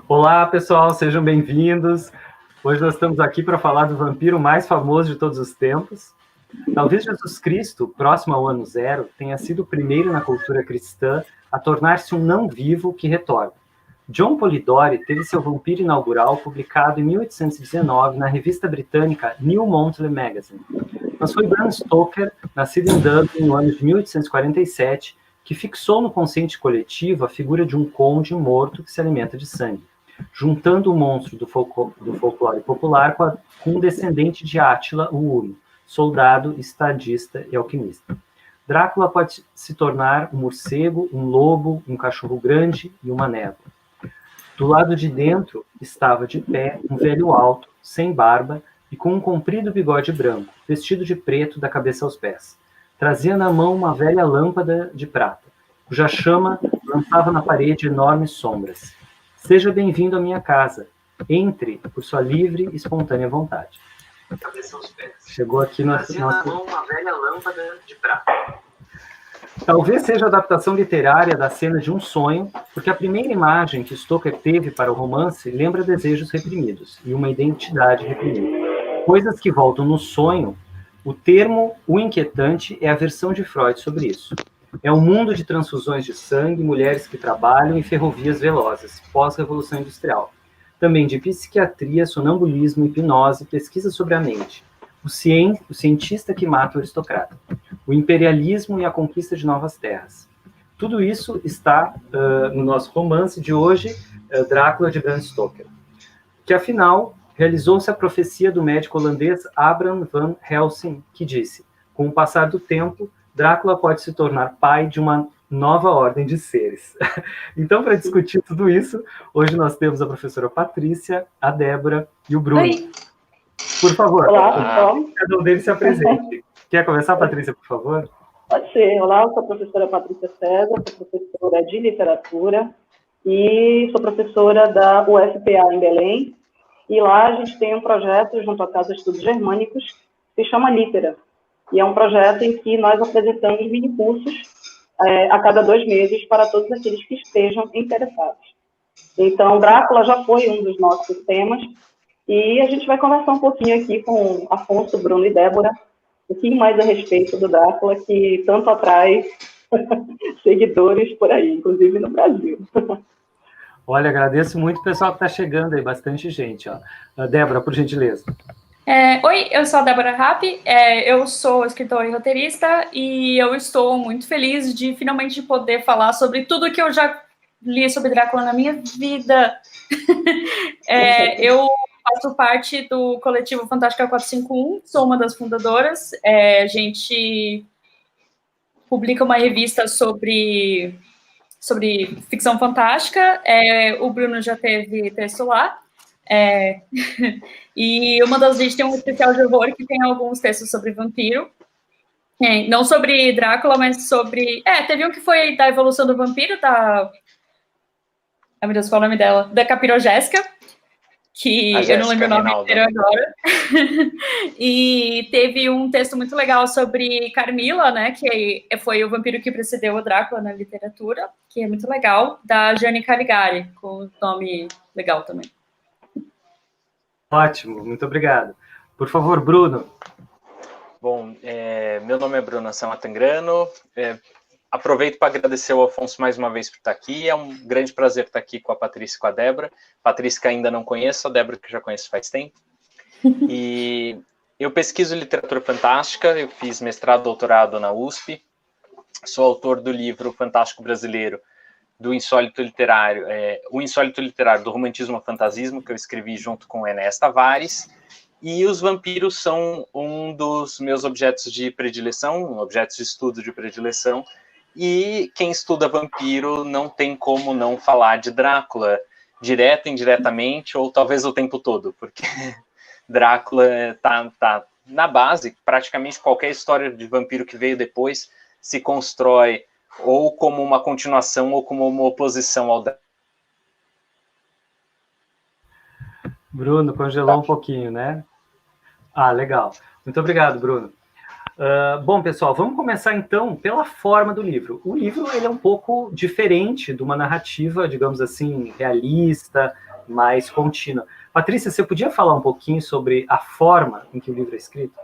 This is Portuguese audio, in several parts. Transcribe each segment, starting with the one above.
Olá, pessoal, sejam bem-vindos. Hoje nós estamos aqui para falar do vampiro mais famoso de todos os tempos. Talvez Jesus Cristo, próximo ao ano zero, tenha sido o primeiro na cultura cristã a tornar-se um não-vivo que retorna. John Polidori teve seu vampiro inaugural publicado em 1819 na revista britânica New Monthly Magazine. Mas foi Bram Stoker, nascido em Dublin no ano de 1847, que fixou no consciente coletivo a figura de um conde morto que se alimenta de sangue, juntando o monstro do folclore popular com um descendente de Átila, o Huno, soldado, estadista e alquimista. Drácula pode se tornar um morcego, um lobo, um cachorro grande e uma névoa. Do lado de dentro estava de pé um velho alto, sem barba e com um comprido bigode branco, vestido de preto da cabeça aos pés. Trazia na mão uma velha lâmpada de prata, cuja chama lançava na parede enormes sombras. Seja bem-vindo à minha casa. Entre por sua livre e espontânea vontade. Chegou aqui nossa... na mão uma velha lâmpada de prata. Talvez seja a adaptação literária da cena de Um Sonho, porque a primeira imagem que Stoker teve para o romance lembra desejos reprimidos e uma identidade reprimida. Coisas que voltam no sonho, o termo O Inquietante é a versão de Freud sobre isso. É um mundo de transfusões de sangue, mulheres que trabalham e ferrovias velozes, pós-revolução industrial. Também de psiquiatria, sonambulismo, hipnose, pesquisa sobre a mente. O cientista que mata o aristocrata. O imperialismo e a conquista de novas terras. Tudo isso está no nosso romance de hoje, Drácula, de Bram Stoker, que afinal realizou-se a profecia do médico holandês Abraham van Helsing, que disse: com o passar do tempo, Drácula pode se tornar pai de uma nova ordem de seres. Então, para discutir tudo isso, hoje nós temos a professora Patrícia, a Débora e o Bruno. Oi. Por favor, olá, pessoal. Cada um deles se apresente. Quer começar, Patrícia, por favor? Pode ser. Olá, eu sou a professora Patrícia César, sou professora de literatura e sou professora da UFPA em Belém. E lá a gente tem um projeto junto à Casa de Estudos Germânicos que se chama Litera. E é um projeto em que nós apresentamos mini-cursos a cada 2 meses para todos aqueles que estejam interessados. Então, Drácula já foi um dos nossos temas e a gente vai conversar um pouquinho aqui com Afonso, Bruno e Débora um pouquinho mais a respeito do Drácula, que tanto atrai seguidores por aí, inclusive no Brasil. Olha, agradeço muito o pessoal que está chegando aí, bastante gente. Ó. Débora, por gentileza. Oi, eu sou a Débora Rapp, eu sou escritora e roteirista e eu estou muito feliz de finalmente poder falar sobre tudo que eu já li sobre Drácula na minha vida. Eu faço parte do coletivo Fantástica 451, sou uma das fundadoras. A gente publica uma revista sobre ficção fantástica. O Bruno já teve texto lá. E uma das vezes tem um especial de horror que tem alguns textos sobre vampiro. Não sobre Drácula, mas sobre... teve um que foi da evolução do vampiro, da... Ai, meu Deus, qual é o nome dela? Da Capirogésica, que eu não lembro o nome inteiro agora. E teve um texto muito legal sobre Carmila, né, que foi o vampiro que precedeu o Drácula na literatura, que é muito legal, da Gianni Caligari, com nome legal também. Ótimo, muito obrigado. Por favor, Bruno. Bom, meu nome é Bruno Samatangrano. Aproveito para agradecer ao Afonso mais uma vez por estar aqui. É um grande prazer estar aqui com a Patrícia e com a Débora. Patrícia que ainda não conheço, a Débora que já conheço faz tempo. E eu pesquiso literatura fantástica, eu fiz mestrado e doutorado na USP. Sou autor do livro Fantástico Brasileiro, do Insólito Literário, o Insólito Literário do Romantismo ao Fantasismo, que eu escrevi junto com Enéas Tavares. E os vampiros são um dos meus objetos de predileção, objetos de estudo de predileção. E quem estuda vampiro não tem como não falar de Drácula, direta, indiretamente, ou talvez o tempo todo, porque Drácula tá na base. Praticamente qualquer história de vampiro que veio depois se constrói ou como uma continuação ou como uma oposição ao Drácula. Bruno, congelou um pouquinho, né? Ah, legal. Muito obrigado, Bruno. Bom, pessoal, vamos começar então pela forma do livro. O livro ele é um pouco diferente de uma narrativa, digamos assim, realista, mais contínua. Patrícia, você podia falar um pouquinho sobre a forma em que o livro é escrito?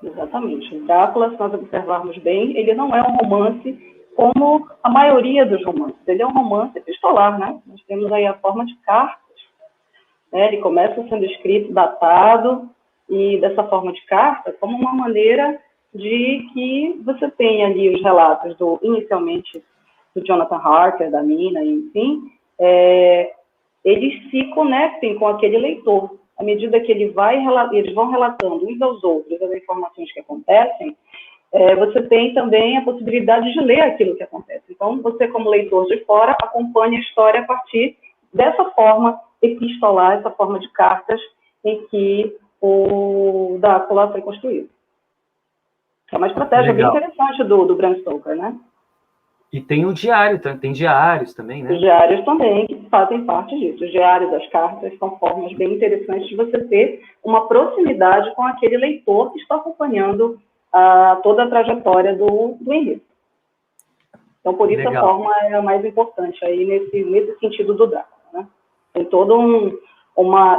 Exatamente. Drácula, se nós observarmos bem, ele não é um romance como a maioria dos romances. Ele é um romance epistolar, né? Nós temos aí a forma de cartas. Né? Ele começa sendo escrito, datado, e dessa forma de carta, como uma maneira de que você tenha ali os relatos inicialmente, do Jonathan Harker, da Mina, enfim, eles se conectem com aquele leitor. À medida que eles vão relatando uns aos outros as informações que acontecem, você tem também a possibilidade de ler aquilo que acontece. Então, você, como leitor de fora, acompanha a história a partir dessa forma epistolar, essa forma de cartas em que o Drácula foi construído. É uma estratégia bem interessante do Bram Stoker, né? E tem o diário, tem diários também, né? Os diários também, que fazem parte disso. Os diários, as cartas, são formas bem interessantes de você ter uma proximidade com aquele leitor que está acompanhando toda a trajetória do enredo. Então, por isso, a forma é a mais importante aí nesse sentido do Drácula, né? Tem todo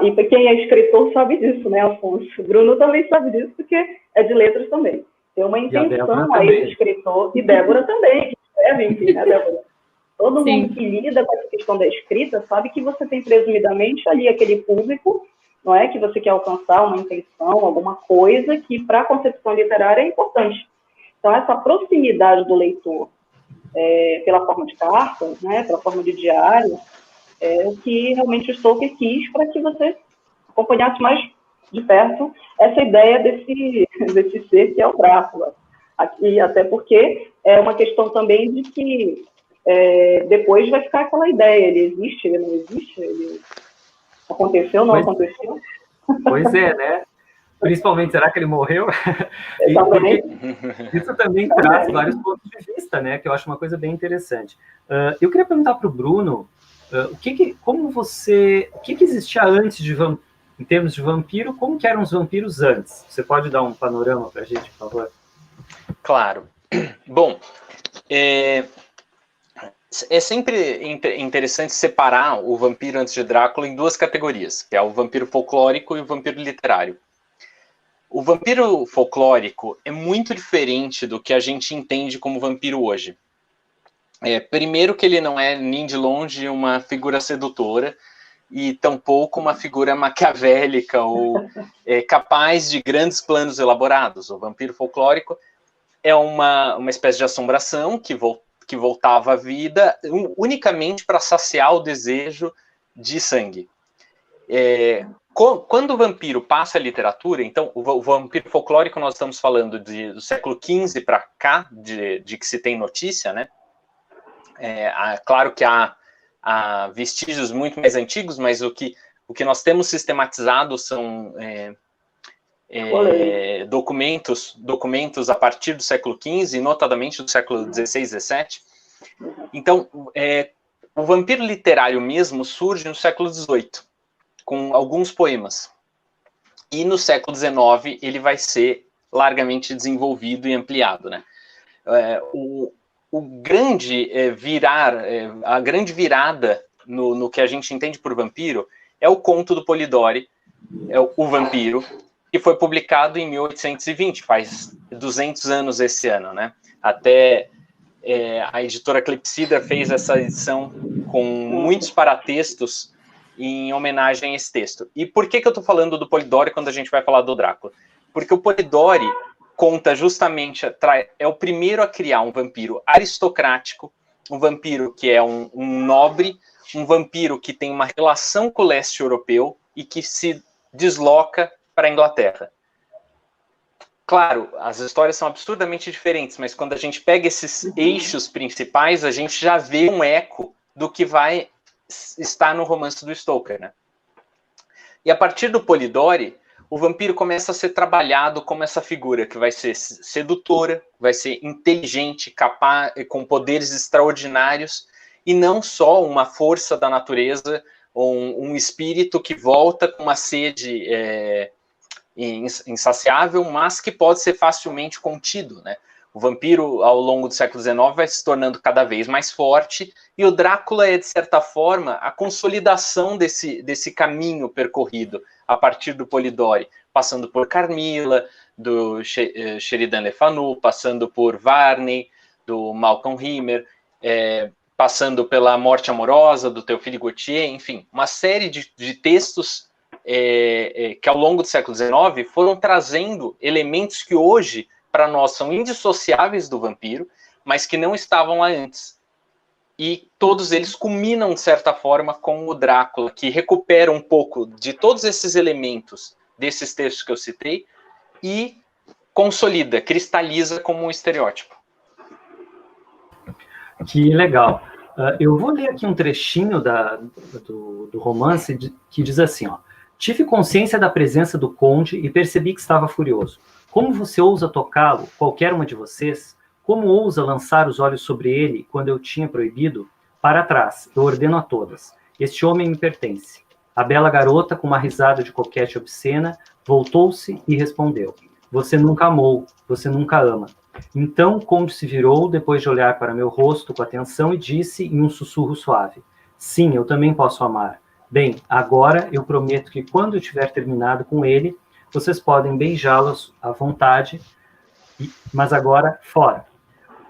E quem é escritor sabe disso, né, Afonso? O Bruno também sabe disso, porque é de letras também. Tem uma intenção aí do escritor, e Débora também, que escreve, enfim, né, Débora? Todo Sim. mundo que lida com essa questão da escrita sabe que você tem presumidamente ali aquele público, não é, que você quer alcançar uma intenção, alguma coisa que para a concepção literária é importante. Então, essa proximidade do leitor pela forma de cartas, né, pela forma de diário, é o que realmente o Stoker quis para que você acompanhasse mais de perto essa ideia desse ser que é o Drácula. Aqui, até porque é uma questão também de que depois vai ficar aquela ideia, ele existe, ele não existe, ele aconteceu, não aconteceu. Pois é, né? Principalmente, será que ele morreu? Porque isso também traz vários pontos de vista, né? Que eu acho uma coisa bem interessante. Eu queria perguntar para o Bruno, o que existia antes em termos de vampiro, como que eram os vampiros antes? Você pode dar um panorama para a gente, por favor? Claro. Bom, é sempre interessante separar o vampiro antes de Drácula em duas categorias, que é o vampiro folclórico e o vampiro literário. O vampiro folclórico é muito diferente do que a gente entende como vampiro hoje. Primeiro que ele não é nem de longe uma figura sedutora e tampouco uma figura maquiavélica ou capaz de grandes planos elaborados. O vampiro folclórico é uma espécie de assombração que voltava à vida unicamente para saciar o desejo de sangue. Quando o vampiro passa à literatura, então o vampiro folclórico nós estamos falando do século XV para cá, de que se tem notícia, né? Claro que há vestígios muito mais antigos, mas o que nós temos sistematizado são documentos a partir do século XV, notadamente do século XVI, XVII. Então, o vampiro literário mesmo surge no século XVIII, com alguns poemas. E no século XIX ele vai ser largamente desenvolvido e ampliado, né? A grande virada no que a gente entende por vampiro é o conto do Polidori, O Vampiro, que foi publicado em 1820, faz 200 anos esse ano, né? Até a editora Clepsidra fez essa edição com muitos paratextos em homenagem a esse texto. E por que eu estou falando do Polidori quando a gente vai falar do Drácula? Porque o Polidori conta justamente, é o primeiro a criar um vampiro aristocrático, um vampiro que é um nobre, um vampiro que tem uma relação com o leste europeu e que se desloca para a Inglaterra. Claro, as histórias são absurdamente diferentes, mas quando a gente pega esses eixos principais, a gente já vê um eco do que vai estar no romance do Stoker, né? E a partir do Polidori, o vampiro começa a ser trabalhado como essa figura que vai ser sedutora, vai ser inteligente, capaz, com poderes extraordinários, e não só uma força da natureza, ou um espírito que volta com uma sede insaciável, mas que pode ser facilmente contido, né? O vampiro, ao longo do século XIX, vai se tornando cada vez mais forte, e o Drácula é, de certa forma, a consolidação desse caminho percorrido a partir do Polidori, passando por Carmilla, do Sheridan Le Fanu, passando por Varney, do Malcolm Rimmer, passando pela Morte Amorosa, do Théophile Gautier, enfim, uma série de textos que, ao longo do século XIX, foram trazendo elementos que hoje, para nós, são indissociáveis do vampiro, mas que não estavam lá antes. E todos eles culminam, de certa forma, com o Drácula, que recupera um pouco de todos esses elementos desses textos que eu citei e consolida, cristaliza como um estereótipo. Que legal. Eu vou ler aqui um trechinho do romance que diz assim, ó. Tive consciência da presença do conde e percebi que estava furioso. Como você ousa tocá-lo, qualquer uma de vocês? Como ousa lançar os olhos sobre ele quando eu tinha proibido? Para trás, eu ordeno a todas. Este homem me pertence. A bela garota, com uma risada de coquete obscena, voltou-se e respondeu. Você nunca amou, você nunca ama. Então o conde se virou, depois de olhar para meu rosto com atenção, e disse em um sussurro suave. Sim, eu também posso amar. Bem, agora eu prometo que quando eu tiver terminado com ele, vocês podem beijá-los à vontade, mas agora, fora.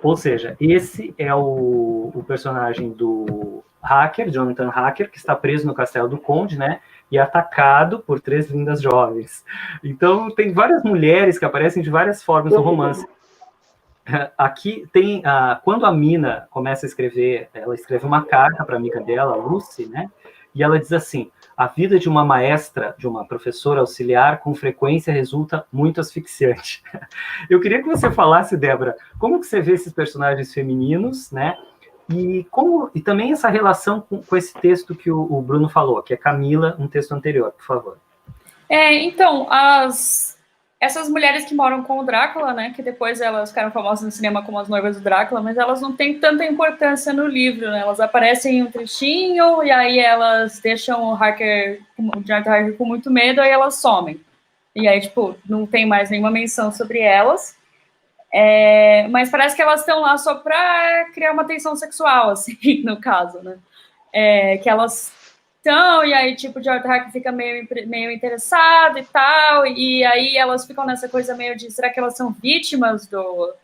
Ou seja, esse é o personagem do Hacker, Jonathan Hacker, que está preso no castelo do conde, né? E atacado por 3 lindas jovens. Então, tem várias mulheres que aparecem de várias formas no romance. Aqui tem, quando a Mina começa a escrever, ela escreve uma carta para a amiga dela, Lucy, né? E ela diz assim, a vida de uma maestra, de uma professora auxiliar, com frequência resulta muito asfixiante. Eu queria que você falasse, Débora, como que você vê esses personagens femininos, né? E também essa relação com esse texto que o Bruno falou, que é Camila, um texto anterior, por favor. Então, essas mulheres que moram com o Drácula, né, que depois elas ficaram famosas no cinema como as noivas do Drácula, mas elas não têm tanta importância no livro, né? Elas aparecem em um trechinho e aí elas deixam o Jonathan Harker com muito medo, aí elas somem. E aí, tipo, não tem mais nenhuma menção sobre elas. Mas parece que elas estão lá só para criar uma tensão sexual, assim, no caso, né? Que elas estão, e aí, tipo, o Jonathan Harker fica meio interessado e tal, e aí elas ficam nessa coisa meio de, será que elas são vítimas do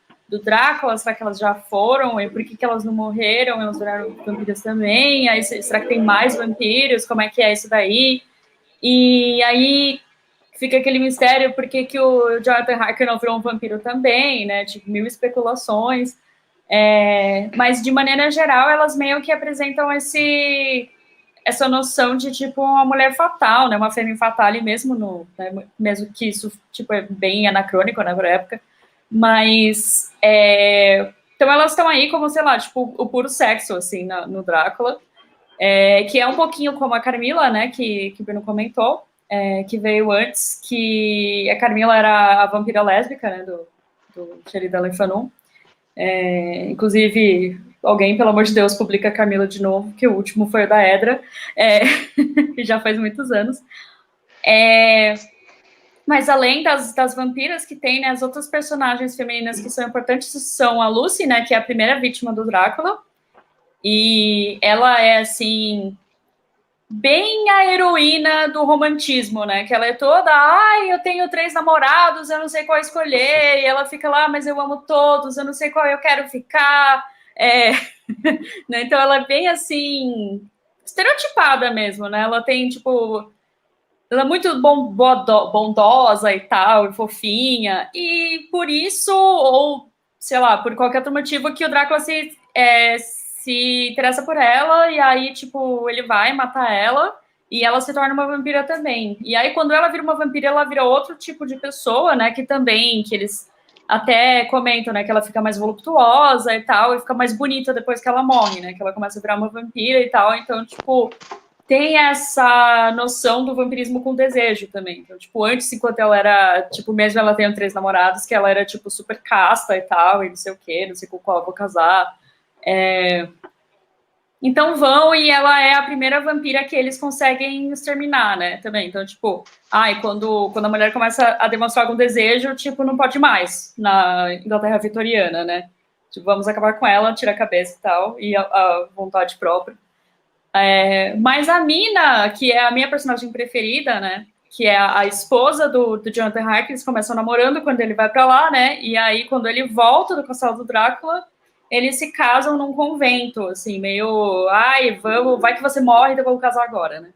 Drácula? Será que elas já foram? E por que elas não morreram? Elas viraram vampiros também? Aí, será que tem mais vampiros? Como é que é isso daí? E aí fica aquele mistério, por que o Jonathan Harker não virou um vampiro também, né? Tipo, 1000 especulações. Mas, de maneira geral, elas meio que apresentam essa noção de, tipo, uma mulher fatal, né? Uma femme fatale mesmo, né? Mesmo que isso, tipo, é bem anacrônico na época. Mas, então elas estão aí como, sei lá, tipo, o puro sexo, assim, no Drácula. Que é um pouquinho como a Carmilla, né? Que o Bruno comentou. Que veio antes, que a Carmilla era a vampira lésbica, né, do Sheridan Le Fanu. Inclusive, alguém, pelo amor de Deus, publica a Carmilla de novo, que o último foi o da Edra, que já faz muitos anos. Mas além das vampiras que tem, né, as outras personagens femininas que são importantes são a Lucy, né, que é a primeira vítima do Drácula, e ela é, assim, bem a heroína do romantismo, né? Que ela é toda, eu tenho 3 namorados, eu não sei qual escolher, e ela fica lá, mas eu amo todos, eu não sei qual eu quero ficar. Né? Então ela é bem assim, estereotipada mesmo, né? Ela tem, tipo, ela é muito bondosa e tal, e fofinha, e por isso, ou sei lá, por qualquer outro motivo, que o Drácula se interessa por ela, e aí, tipo, ele vai matar ela, e ela se torna uma vampira também. E aí, quando ela vira uma vampira, ela vira outro tipo de pessoa, né, que eles até comentam, né, que ela fica mais voluptuosa e tal, e fica mais bonita depois que ela morre, né, que ela começa a virar uma vampira e tal, então, tipo, tem essa noção do vampirismo com desejo também. Então, tipo, antes, enquanto ela era, tipo, mesmo ela tendo 3 namorados, que ela era, tipo, super casta e tal, e não sei o quê, não sei com qual eu vou casar. Então vão, e ela é a primeira vampira que eles conseguem exterminar, né? Também. Então, tipo, quando a mulher começa a demonstrar algum desejo, tipo, não pode mais na Inglaterra vitoriana, né? Tipo, vamos acabar com ela, tira a cabeça e tal, e a vontade própria. Mas a Mina, que é a minha personagem preferida, né? Que é a esposa do Jonathan Harker, eles começam namorando quando ele vai pra lá, né? E aí, quando ele volta do castelo do Drácula, eles se casam num convento, assim, meio, vai que você morre, então vamos casar agora, né?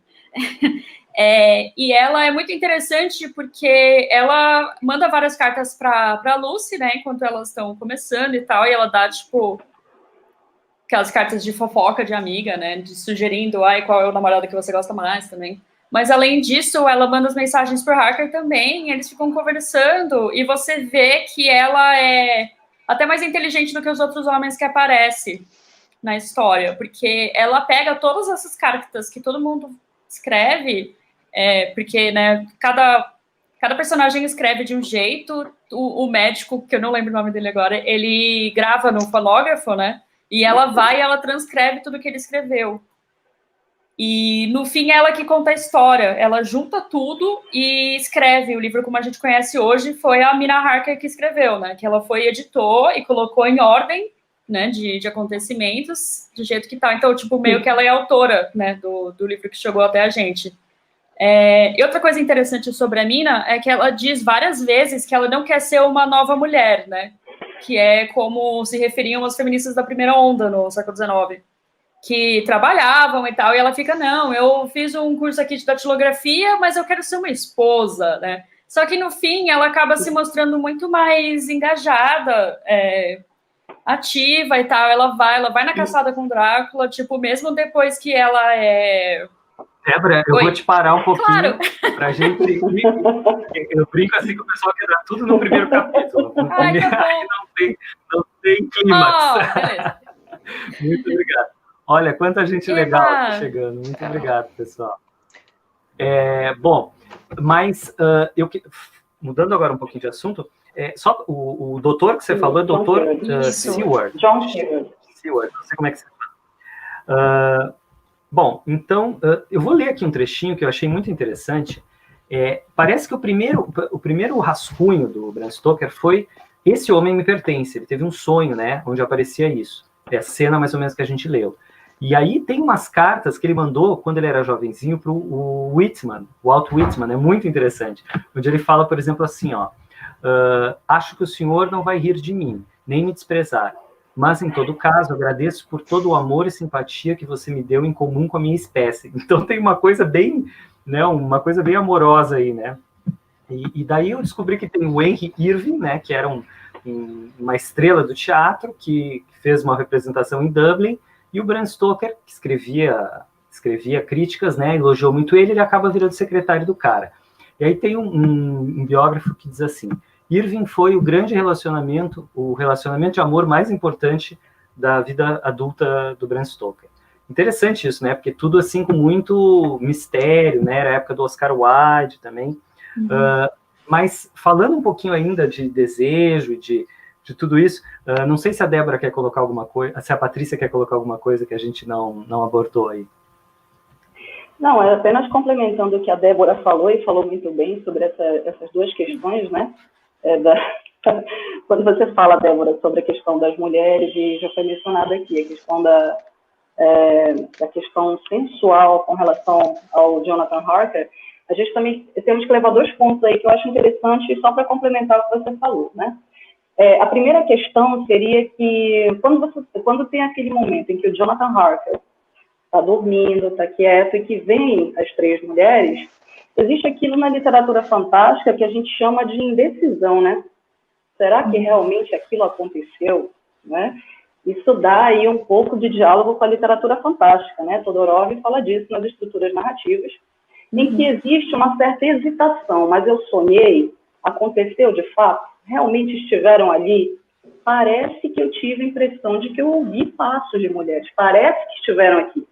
E ela é muito interessante porque ela manda várias cartas pra Lucy, né, enquanto elas estão começando e tal, e ela dá, tipo, aquelas cartas de fofoca de amiga, né, de sugerindo, qual é o namorado que você gosta mais também. Mas, além disso, ela manda as mensagens pro Harker também, eles ficam conversando, e você vê que ela é até mais inteligente do que os outros homens que aparecem na história, porque ela pega todas essas cartas que todo mundo escreve, porque, né, cada personagem escreve de um jeito, o médico, que eu não lembro o nome dele agora, ele grava no fonógrafo, né, e ela vai e ela transcreve tudo que ele escreveu. E, no fim, ela que conta a história. Ela junta tudo e escreve. O livro, como a gente conhece hoje, foi a Mina Harker que escreveu, né? Que ela foi, editou e colocou em ordem, né, de acontecimentos, do jeito que tá. Então, tipo, meio que ela é autora, né, do livro que chegou até a gente. E outra coisa interessante sobre a Mina é que ela diz várias vezes que ela não quer ser uma nova mulher, né? Que é como se referiam as feministas da primeira onda no século XIX. Que trabalhavam e tal, e ela fica, não, eu fiz um curso aqui de datilografia, mas eu quero ser uma esposa, né? Só que, no fim, ela acaba se mostrando muito mais engajada, ativa e tal, ela vai na caçada com Drácula, tipo, mesmo depois que ela é... Débora, eu vou te parar um pouquinho, claro, pra gente... Eu brinco assim com o pessoal que dá tudo no primeiro capítulo. No primeiro, tá aí não tem clímax. Beleza. Muito obrigado. Olha, quanta gente legal chegando. Muito obrigado, pessoal. Bom, mas mudando agora um pouquinho de assunto, só o doutor que você falou é o doutor Seward. John Seward. Não sei como é que você fala. Bom, então, eu vou ler aqui um trechinho que eu achei muito interessante. Parece que o primeiro rascunho do Bram Stoker foi Esse Homem Me Pertence. Ele teve um sonho, né, onde aparecia isso. É a cena mais ou menos que a gente leu. E aí tem umas cartas que ele mandou quando ele era jovenzinho para o Whitman, o Walt Whitman, é muito interessante. Onde ele fala, por exemplo, assim, acho que o senhor não vai rir de mim, nem me desprezar. Mas, em todo caso, agradeço por todo o amor e simpatia que você me deu em comum com a minha espécie. Então tem uma coisa bem, né, uma coisa bem amorosa aí, né? E daí eu descobri que tem o Henry Irving, né, que era uma estrela do teatro, que fez uma representação em Dublin, e o Bram Stoker, que escrevia críticas, né, elogiou muito ele acaba virando secretário do cara. E aí tem um biógrafo que diz assim, Irving foi o relacionamento de amor mais importante da vida adulta do Bram Stoker. Interessante isso, né, porque tudo assim com muito mistério, né, era a época do Oscar Wilde também. Mas falando um pouquinho ainda de desejo e de tudo isso, não sei se a Débora quer colocar alguma coisa, se a Patrícia quer colocar alguma coisa que a gente não abordou aí. Não, apenas complementando o que a Débora falou, e falou muito bem sobre essas duas questões, né? Quando você fala, Débora, sobre a questão das mulheres, e já foi mencionada aqui, a questão da questão sensual com relação ao Jonathan Harker, a gente também temos que levar 2 pontos aí que eu acho interessante, só para complementar o que você falou, né? A primeira questão seria que, quando tem aquele momento em que o Jonathan Harker está dormindo, está quieto, e que vem as 3 mulheres, existe aquilo na literatura fantástica que a gente chama de indecisão, né? Será que realmente aquilo aconteceu? Né? Isso dá aí um pouco de diálogo com a literatura fantástica, né? Todorov fala disso nas estruturas narrativas, em que existe uma certa hesitação, mas eu sonhei, aconteceu de fato? Realmente estiveram ali? Parece que eu tive a impressão de que eu ouvi passos de mulheres, parece que estiveram aqui.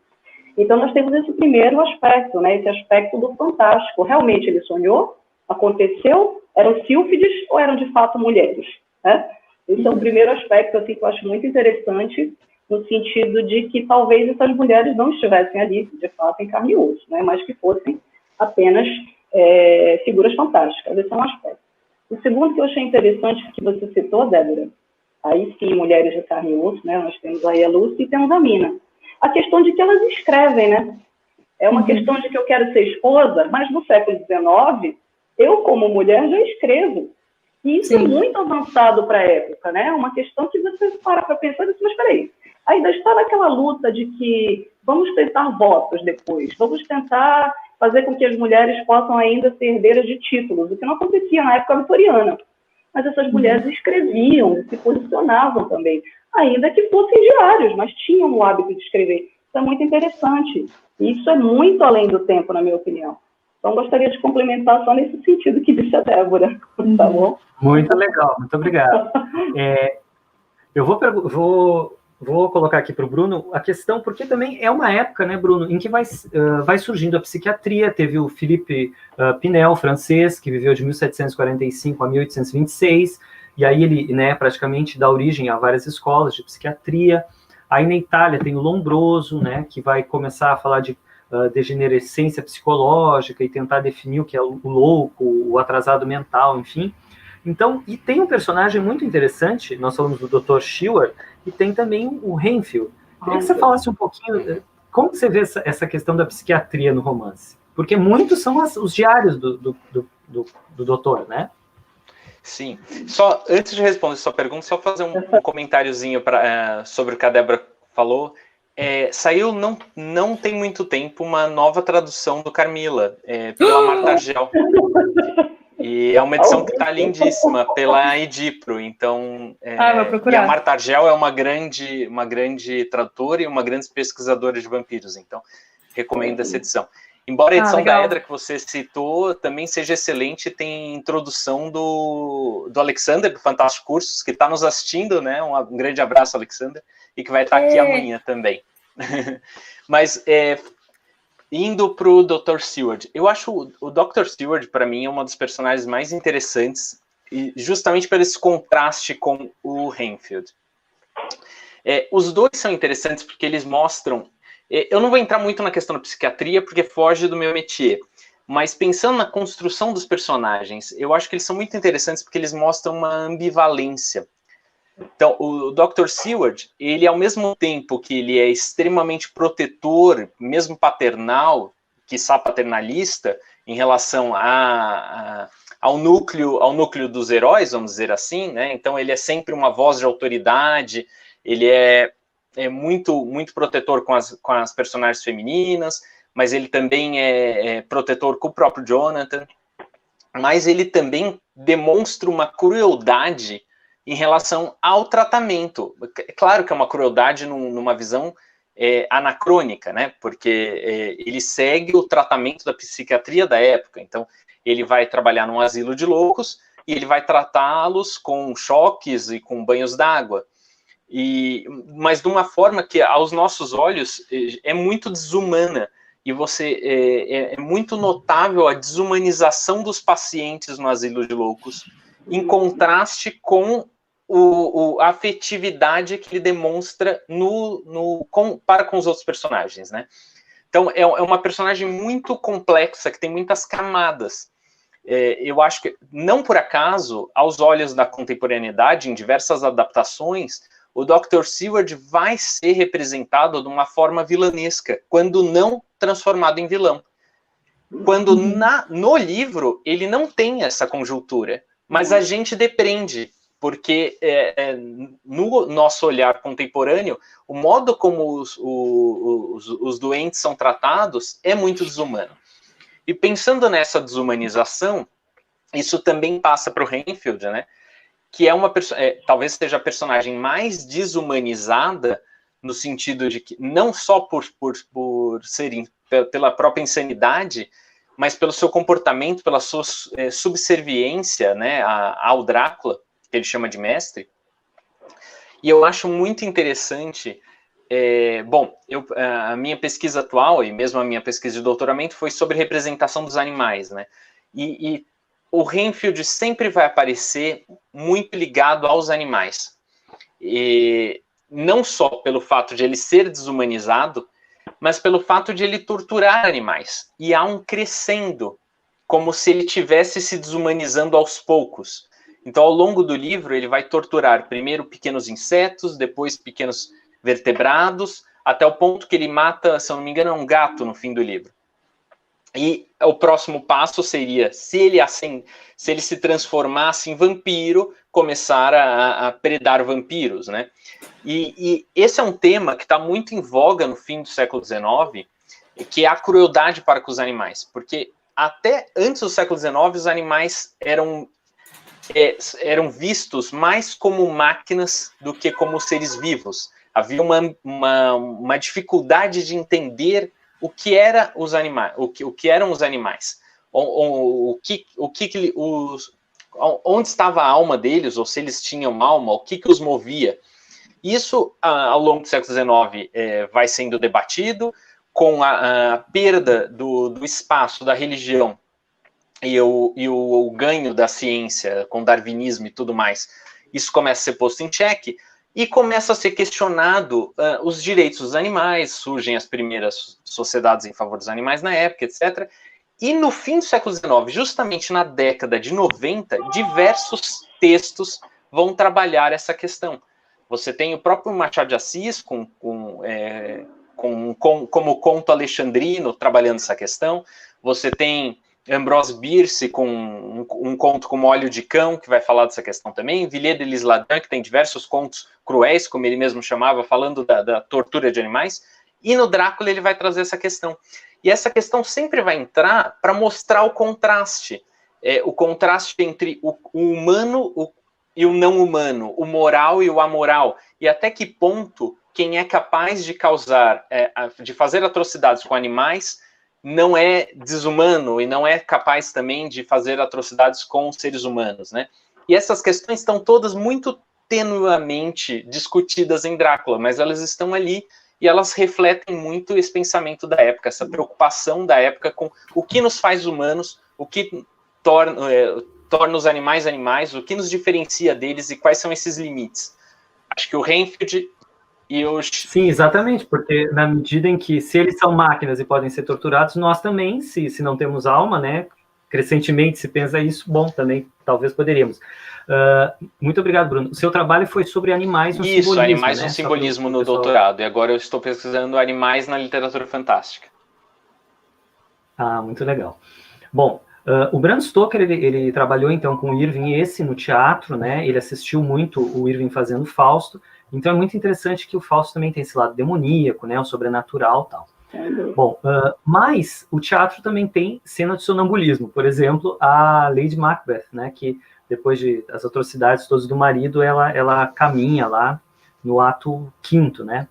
Então, nós temos esse primeiro aspecto, né? Esse aspecto do fantástico. Realmente ele sonhou? Aconteceu? Eram sílfides ou eram de fato mulheres? Né? Esse é o primeiro aspecto assim, que eu acho muito interessante no sentido de que talvez essas mulheres não estivessem ali, de fato, em carne e osso, né, mas que fossem apenas figuras fantásticas. Esse é um aspecto. O segundo que eu achei interessante, que você citou, Débora, aí sim, mulheres de carne e osso, né, nós temos aí a Lúcia e temos a Mina. A questão de que elas escrevem, né? É uma questão de que eu quero ser esposa, mas no século XIX, eu, como mulher, já escrevo. E isso é muito avançado para a época, né? Uma questão que você para pensar e diz, mas espera aí, ainda está naquela luta de que vamos tentar votos depois, vamos tentar fazer com que as mulheres possam ainda ser herdeiras de títulos, o que não acontecia na época vitoriana. Mas essas mulheres escreviam, se posicionavam também, ainda que fossem diários, mas tinham o hábito de escrever. Isso é muito interessante. E isso é muito além do tempo, na minha opinião. Então, gostaria de complementar só nesse sentido que disse a Débora, tá bom? Muito legal, muito obrigado. Eu vou colocar aqui para o Bruno a questão, porque também é uma época, né, Bruno, em que vai surgindo a psiquiatria. Teve o Philippe Pinel, francês, que viveu de 1745 a 1826, e aí ele, né, praticamente dá origem a várias escolas de psiquiatria. Aí na Itália tem o Lombroso, né, que vai começar a falar de degenerescência psicológica e tentar definir o que é o louco, o atrasado mental, enfim. Então, e tem um personagem muito interessante, nós falamos do Dr. Schiller, e tem também o Renfield. Queria que você falasse um pouquinho, como você vê essa questão da psiquiatria no romance? Porque muitos são os diários do doutor, né? Sim. Só antes de responder sua pergunta, só fazer um comentáriozinho sobre o que a Débora falou. Saiu não tem muito tempo uma nova tradução do Carmila, pela Marta Argel. E é uma edição que está lindíssima, pela Edipro. Então, vou procurar. E a Marta Argel é uma grande tradutora e uma grande pesquisadora de vampiros. Então, recomendo essa edição. Embora a edição da Edra que você citou também seja excelente, tem introdução do Alexander, do Fantástico Cursos, que está nos assistindo, né? Um grande abraço, Alexander, e que vai estar aqui amanhã também. Mas, indo para o Dr. Seward, eu acho o Dr. Seward, para mim, é um dos personagens mais interessantes, e justamente por esse contraste com o Renfield. Os dois são interessantes porque eles mostram. Eu não vou entrar muito na questão da psiquiatria, porque foge do meu métier, mas pensando na construção dos personagens, eu acho que eles são muito interessantes porque eles mostram uma ambivalência. Então, o Dr. Seward, ele ao mesmo tempo que ele é extremamente protetor, mesmo paternal, quiçá paternalista, em relação ao núcleo dos heróis, vamos dizer assim, né? Então ele é sempre uma voz de autoridade, ele é muito, muito protetor com as personagens femininas, mas ele também é protetor com o próprio Jonathan, mas ele também demonstra uma crueldade em relação ao tratamento. É claro que é uma crueldade numa visão anacrônica, né? Porque ele segue o tratamento da psiquiatria da época. Então, ele vai trabalhar num asilo de loucos e ele vai tratá-los com choques e com banhos d'água. Mas de uma forma que, aos nossos olhos, é muito desumana. E é muito notável a desumanização dos pacientes no asilo de loucos, em contraste com a afetividade que ele demonstra para com os outros personagens, né? Então, é uma personagem muito complexa, que tem muitas camadas. Eu acho que, não por acaso, aos olhos da contemporaneidade, em diversas adaptações, o Dr. Seward vai ser representado de uma forma vilanesca, quando não transformado em vilão. Quando no livro, ele não tem essa conjuntura, mas a gente depreende, porque no nosso olhar contemporâneo, o modo como os doentes são tratados é muito desumano. E pensando nessa desumanização, isso também passa para o Renfield, né? Que é talvez seja a personagem mais desumanizada, no sentido de que, não só por pela própria insanidade, mas pelo seu comportamento, pela sua subserviência, né, ao Drácula, que ele chama de mestre. E eu acho muito interessante. A minha pesquisa atual, e mesmo a minha pesquisa de doutoramento, foi sobre representação dos animais, né? E o Renfield sempre vai aparecer muito ligado aos animais. E não só pelo fato de ele ser desumanizado, mas pelo fato de ele torturar animais. E há um crescendo, como se ele estivesse se desumanizando aos poucos. Então, ao longo do livro, ele vai torturar primeiro pequenos insetos, depois pequenos vertebrados, até o ponto que ele mata, se eu não me engano, um gato no fim do livro. E o próximo passo seria, se ele se transformasse em vampiro, começar a predar vampiros, né? E esse é um tema que está muito em voga no fim do século XIX, que é a crueldade para com os animais. Porque até antes do século XIX, os animais eram vistos mais como máquinas do que como seres vivos. Havia uma dificuldade de entender o que eram os animais, onde estava a alma deles, ou se eles tinham alma, o que os movia. Isso, ao longo do século XIX, vai sendo debatido, com a perda do espaço da religião e o ganho da ciência, com darwinismo e tudo mais. Isso começa a ser posto em xeque, e começa a ser questionado os direitos dos animais, surgem as primeiras sociedades em favor dos animais na época, etc. E no fim do século XIX, justamente na década de 90, diversos textos vão trabalhar essa questão. Você tem o próprio Machado de Assis, como conto alexandrino, trabalhando essa questão. Você tem Ambrose Bierce com um conto como Óleo de Cão, que vai falar dessa questão também. Villiers de l'Isle-Adam, que tem diversos contos cruéis, como ele mesmo chamava, falando da tortura de animais. E no Drácula ele vai trazer essa questão. E essa questão sempre vai entrar para mostrar o contraste entre o humano e o não humano, o moral e o amoral, e até que ponto quem é capaz de de fazer atrocidades com animais não é desumano e não é capaz também de fazer atrocidades com os seres humanos, né? E essas questões estão todas muito tenuamente discutidas em Drácula, mas elas estão ali e elas refletem muito esse pensamento da época, essa preocupação da época com o que nos faz humanos, o que torna os animais animais, o que nos diferencia deles e quais são esses limites. Acho que o Renfield e os... Sim, exatamente, porque na medida em que, se eles são máquinas e podem ser torturados, nós também, se não temos alma, né, crescentemente se pensa isso, bom, também talvez poderíamos. Muito obrigado, Bruno. O seu trabalho foi sobre animais no simbolismo. Isso, animais no simbolismo no doutorado, e agora eu estou pesquisando animais na literatura fantástica. Muito legal. Bom, o Bram Stoker, ele trabalhou então com o Irving no teatro, né, ele assistiu muito o Irving fazendo Fausto, então é muito interessante que o Fausto também tem esse lado demoníaco, né, o sobrenatural e tal. Bom, mas o teatro também tem cena de sonambulismo, por exemplo, a Lady Macbeth, né, que depois das atrocidades todas do marido, ela caminha lá no ato 5º, né.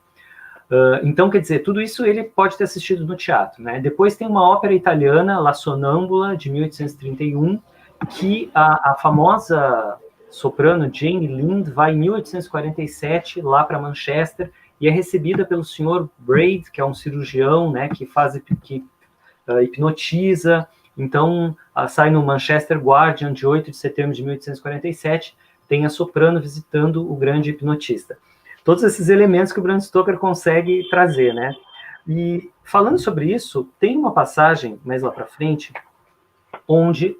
Então, quer dizer, tudo isso ele pode ter assistido no teatro, né. Depois tem uma ópera italiana, La Sonnambula, de 1831, que a famosa soprano Jane Lind vai em 1847 lá para Manchester e é recebida pelo Sr. Braid, que é um cirurgião, né, que hipnotiza. Então, sai no Manchester Guardian de 8 de setembro de 1847, tem a soprano visitando o grande hipnotista. Todos esses elementos que o Bram Stoker consegue trazer, né? E falando sobre isso, tem uma passagem mais lá para frente onde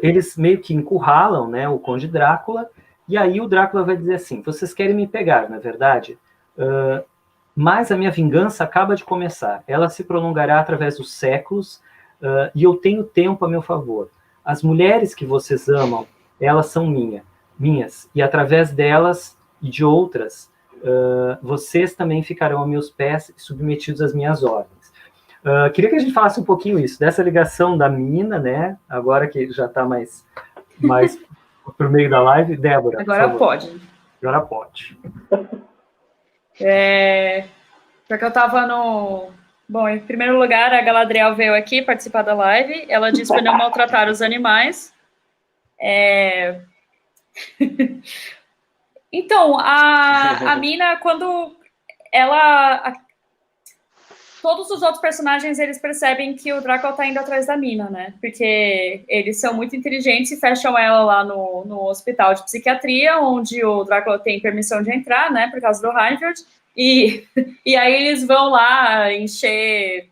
eles meio que encurralam, né, o Conde Drácula, e aí o Drácula vai dizer assim: vocês querem me pegar, não é verdade? Mas a minha vingança acaba de começar. Ela se prolongará através dos séculos, e eu tenho tempo a meu favor. As mulheres que vocês amam, elas são minhas, e através delas e de outras, vocês também ficarão a meus pés, submetidos às minhas ordens. Queria que a gente falasse um pouquinho dessa ligação da mina, né? Agora que já está mais por meio da live. Débora, agora pode. Agora pode. Porque eu estava no... Bom, em primeiro lugar, a Galadriel veio aqui participar da live. Ela disse para não maltratar os animais. Então, a mina, quando todos os outros personagens, eles percebem que o Drácula tá indo atrás da mina, né? Porque eles são muito inteligentes e fecham ela lá no hospital de psiquiatria, onde o Drácula tem permissão de entrar, né? Por causa do Reinfeldt. E aí eles vão lá encher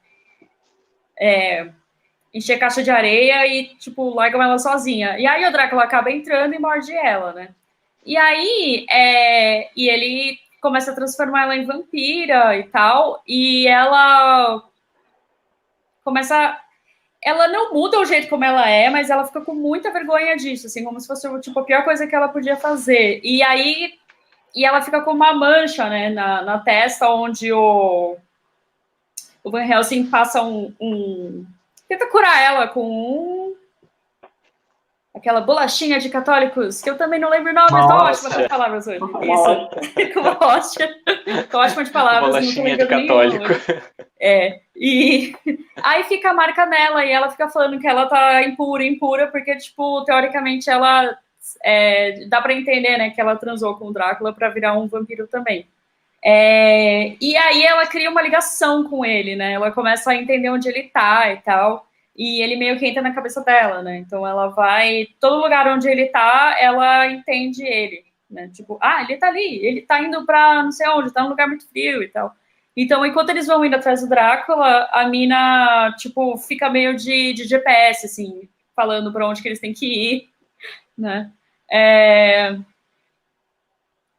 caixa de areia e, tipo, largam ela sozinha. E aí o Drácula acaba entrando e morde ela, né? E aí, e ele começa a transformar ela em vampira e tal, e ela começa... Ela não muda o jeito como ela é, mas ela fica com muita vergonha disso, assim, como se fosse, tipo, a pior coisa que ela podia fazer. E aí, ela fica com uma mancha, né, na testa, onde o Van Helsing passa tenta curar ela com aquela bolachinha de católicos, que eu também não lembro o nome, mas tô ótima com as palavras hoje. Isso, com uma hóstia. Tô ótima de palavras. Bolachinha de católico. E aí fica a marca nela, e ela fica falando que ela tá impura, porque, tipo, teoricamente ela... dá pra entender, né, que ela transou com o Drácula pra virar um vampiro também. E aí ela cria uma ligação com ele, né? Ela começa a entender onde ele tá e tal. E ele meio que entra na cabeça dela, né? Então ela vai... Todo lugar onde ele tá, ela entende ele, né? Tipo, ele tá ali, ele tá indo pra não sei onde, tá num lugar muito frio e tal. Então, enquanto eles vão indo atrás do Drácula, a mina, tipo, fica meio de GPS, assim, falando pra onde que eles têm que ir, né?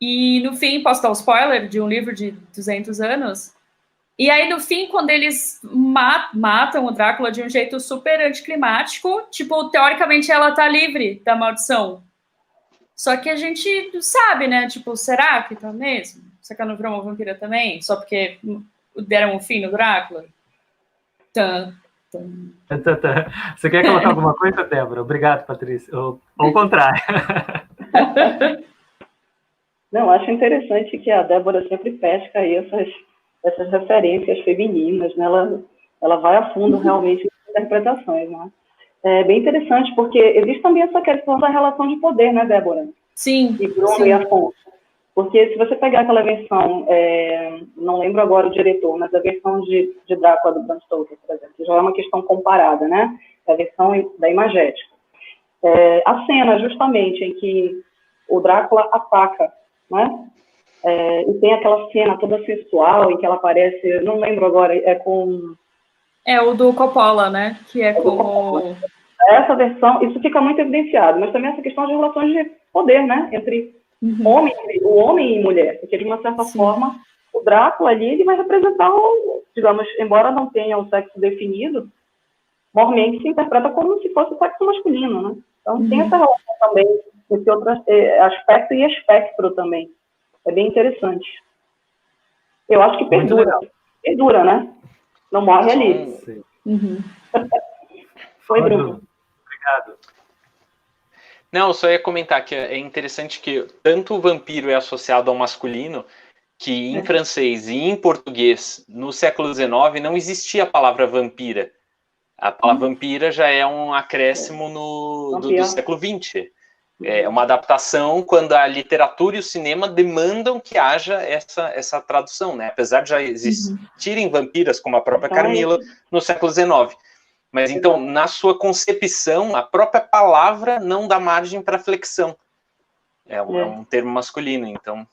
E, no fim, posso dar um spoiler de um livro de 200 anos... E aí, no fim, quando eles matam o Drácula de um jeito super anticlimático, tipo, teoricamente ela tá livre da maldição. Só que a gente sabe, né? Tipo, será que tá mesmo? Será que ela não virou uma vampira também? Só porque deram um fim no Drácula? Você quer colocar alguma coisa, Débora? Obrigado, Patrícia. Ou ao contrário. Não, acho interessante que a Débora sempre pesca aí essas referências femininas, né? Ela vai a fundo realmente nas interpretações, né? É bem interessante, porque existe também essa questão da relação de poder, né, Débora? Sim. E Bruno e Afonso. Porque se você pegar aquela versão, não lembro agora o diretor, mas a versão de Drácula do Bram Stoker, por exemplo, que já é uma questão comparada, né? A versão da Imagética. A cena, justamente, em que o Drácula ataca, né? E tem aquela cena toda sensual em que ela aparece, eu não lembro agora, com... o do Coppola, né? Que é com... Essa versão, isso fica muito evidenciado, mas também essa questão de relações de poder, né? Entre o homem e mulher, porque de uma certa forma, o Drácula ali, ele vai representar, digamos, embora não tenha o sexo definido, normalmente se interpreta como se fosse o sexo masculino, né? Então tem essa relação também, esse outro aspecto e espectro também. É bem interessante. Eu acho que perdura, né? Não morre ali. Foi, Bruno. Obrigado. Não, eu só ia comentar que é interessante que tanto o vampiro é associado ao masculino, que em francês e em português, no século XIX, não existia a palavra vampira. A palavra vampira já é um acréscimo do século XX. É uma adaptação quando a literatura e o cinema demandam que haja essa tradução, né? Apesar de já existirem vampiras, como a própria Carmila, no século XIX. Mas, então, na sua concepção, a própria palavra não dá margem para flexão. É um termo masculino, então...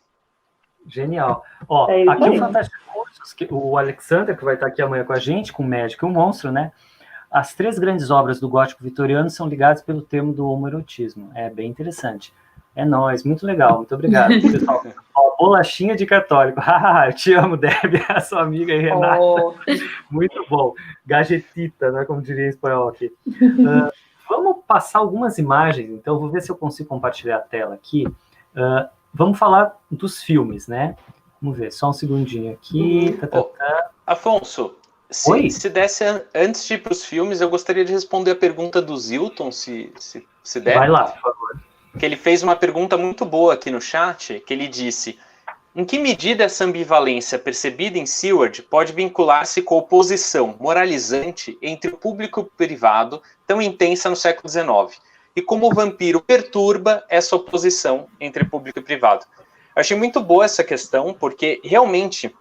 Genial. Aqui o Fantástico Cursos, o Alexander, que vai estar aqui amanhã com a gente, com o Médico e o Monstro, né? As 3 grandes obras do gótico vitoriano são ligadas pelo termo do homoerotismo. É bem interessante. É nóis, muito legal, muito obrigado, pessoal. Bolachinha de católico. Eu te amo, Debbie, a sua amiga aí, Renata. Muito bom. Gajetita, né, como diria em espanhol aqui. Vamos passar algumas imagens, então vou ver se eu consigo compartilhar a tela aqui. Vamos falar dos filmes, né? Vamos ver, só um segundinho aqui. Afonso, se desse, antes de ir para os filmes, eu gostaria de responder a pergunta do Zilton, se der. Vai lá, por favor. Que ele fez uma pergunta muito boa aqui no chat, que ele disse: em que medida essa ambivalência percebida em Seward pode vincular-se com a oposição moralizante entre o público e o privado tão intensa no século XIX? E como o vampiro perturba essa oposição entre público e privado? Eu achei muito boa essa questão, porque realmente...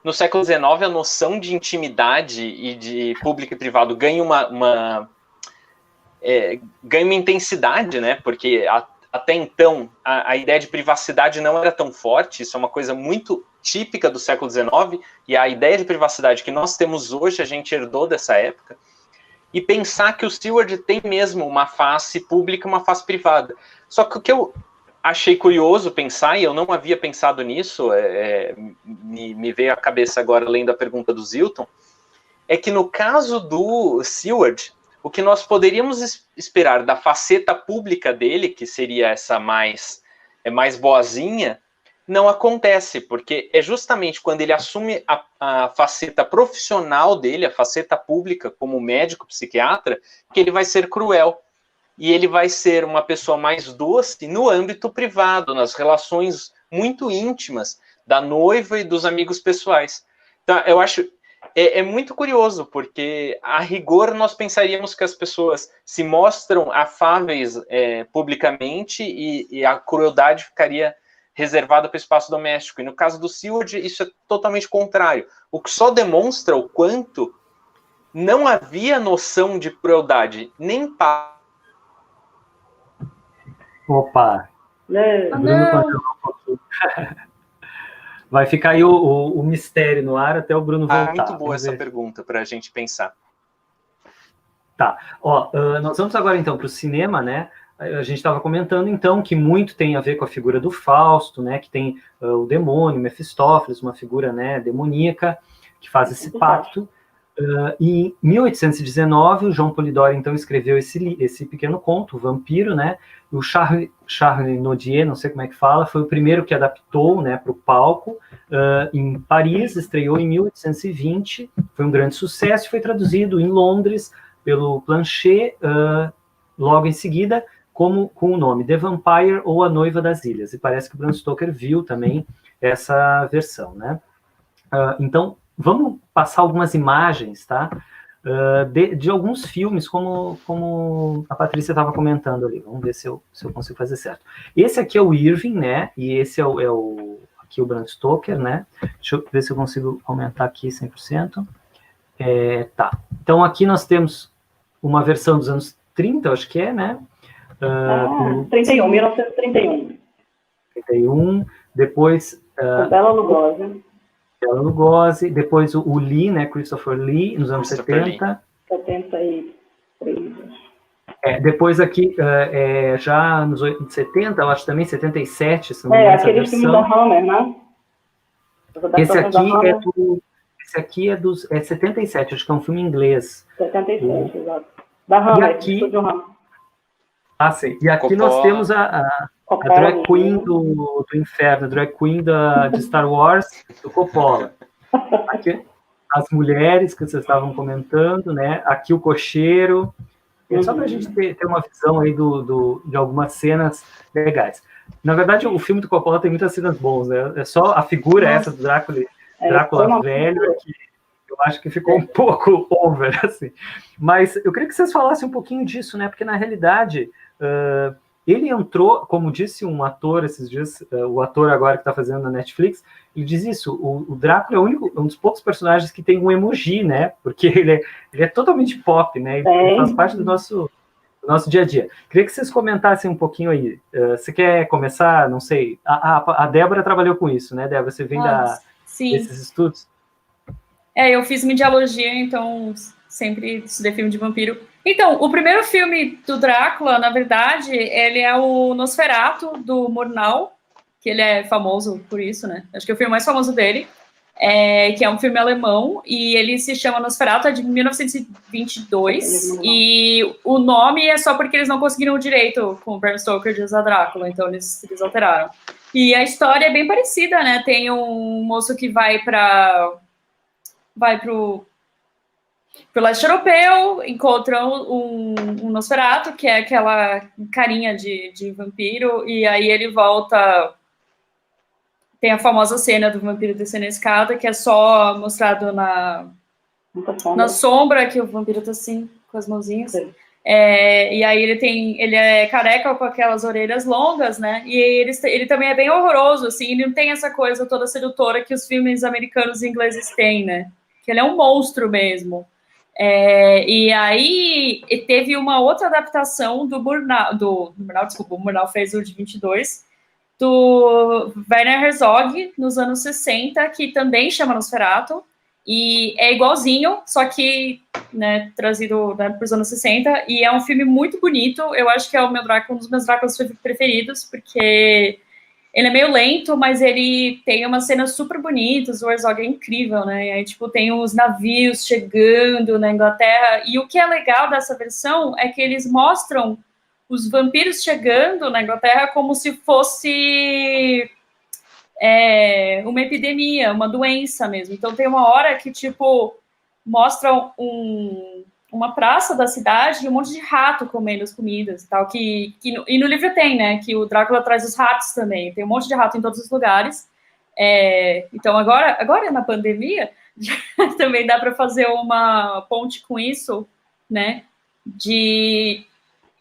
no século XIX a noção de intimidade e de público e privado ganha uma intensidade, né? Porque até então a ideia de privacidade não era tão forte, isso é uma coisa muito típica do século XIX, e a ideia de privacidade que nós temos hoje, a gente herdou dessa época, e pensar que o Seward tem mesmo uma face pública e uma face privada. Só que o que eu achei curioso pensar, e eu não havia pensado nisso, me veio à cabeça agora, lendo a pergunta do Zilton, é que no caso do Seward, o que nós poderíamos esperar da faceta pública dele, que seria essa mais boazinha, não acontece, porque é justamente quando ele assume a faceta profissional dele, a faceta pública como médico psiquiatra, que ele vai ser cruel. E ele vai ser uma pessoa mais doce no âmbito privado, nas relações muito íntimas da noiva e dos amigos pessoais. Então, eu acho muito curioso, porque a rigor nós pensaríamos que as pessoas se mostram afáveis publicamente e a crueldade ficaria reservada para o espaço doméstico. E no caso do Seward, isso é totalmente contrário. O que só demonstra o quanto não havia noção de crueldade nem para... Opa! Bruno congelou um pouquinho. Vai ficar aí o mistério no ar até o Bruno voltar. Muito boa essa pergunta para a gente pensar. Tá. Nós vamos agora então para o cinema, né? A gente estava comentando então que muito tem a ver com a figura do Fausto, né? Que tem o demônio, Mefistófeles, uma figura, né, demoníaca que faz esse pacto. Em 1819, o João Polidori, então, escreveu esse pequeno conto, o Vampiro, né? O Charles Nodier, não sei como é que fala, foi o primeiro que adaptou, né, para o palco, em Paris, estreou em 1820, foi um grande sucesso e foi traduzido em Londres pelo Planchet, logo em seguida, com o nome The Vampire ou A Noiva das Ilhas, e parece que o Bram Stoker viu também essa versão, né? Então, vamos passar algumas imagens, tá? De alguns filmes, como a Patrícia estava comentando ali. Vamos ver se eu consigo fazer certo. Esse aqui é o Irving, né? E esse aqui o Bram Stoker, né? Deixa eu ver se eu consigo aumentar aqui 100%. Tá. Então, aqui nós temos uma versão dos anos 30, acho que é, né? 1931. 31. Depois... Bela Lugosi. Bela Lugosi, depois o Lee, né, Christopher Lee, nos anos 70. 73. Depois aqui, já nos 70, eu acho também 77, se não me engano, aquele filme da Hammer, né? Esse aqui é 77, acho que é um filme inglês. 77, exato. Da Hammer, Estúdio Hammer. Sim. E aqui nós temos a drag queen do inferno, a drag queen de Star Wars, do Coppola. Aqui, as mulheres que vocês estavam comentando, né? Aqui o cocheiro. Só para a gente ter uma visão aí de algumas cenas legais. Na verdade, o filme do Coppola tem muitas cenas boas, né? É só a figura essa do Drácula velho, que eu acho que ficou um pouco over, assim. Mas eu queria que vocês falassem um pouquinho disso, né? Porque, na realidade, ele entrou, como disse um ator esses dias, o ator agora que está fazendo na Netflix, ele diz isso, o Drácula é um dos poucos personagens que tem um emoji, né? Porque ele é totalmente pop, né? Ele faz parte do nosso dia a dia. Queria que vocês comentassem um pouquinho aí. Você quer começar? Não sei. A Débora trabalhou com isso, né, Débora? Você vem desses estudos? Eu fiz mediologia, então sempre estudei filme de vampiro. Então, o primeiro filme do Drácula, na verdade, ele é o Nosferatu, do Murnau, que ele é famoso por isso, né? Acho que é o filme mais famoso dele, que é um filme alemão, e ele se chama Nosferatu, é de 1922, e o nome é só porque eles não conseguiram o direito com o Bram Stoker de usar Drácula, então eles alteraram. E a história é bem parecida, né? Tem um moço que vai pro leste europeu, encontra um Nosferatu, que é aquela carinha de vampiro, e aí ele volta. Tem a famosa cena do vampiro descendo a escada, que é só mostrado na sombra, que o vampiro tá assim, com as mãozinhas. E aí ele é careca com aquelas orelhas longas, né? E ele também é bem horroroso, assim, ele não tem essa coisa toda sedutora que os filmes americanos e ingleses têm, né? Que ele é um monstro mesmo. E aí teve uma outra adaptação do Murnau, desculpa, o Murnau fez o de 22, do Werner Herzog, nos anos 60, que também chama Nosferatu, e é igualzinho, só que, né, trazido, né, para os anos 60, e é um filme muito bonito. Eu acho que é um dos meus Dráculas preferidos, porque ele é meio lento, mas ele tem umas cenas super bonitas, o Herzog é incrível, né, e aí, tipo, tem os navios chegando na Inglaterra, e o que é legal dessa versão é que eles mostram os vampiros chegando na Inglaterra como se fosse uma epidemia, uma doença mesmo. Então tem uma hora que, tipo, mostram uma praça da cidade e um monte de rato comendo as comidas e tal, e no livro tem, né, que o Drácula traz os ratos também, tem um monte de rato em todos os lugares. Então agora na pandemia também dá para fazer uma ponte com isso, né, de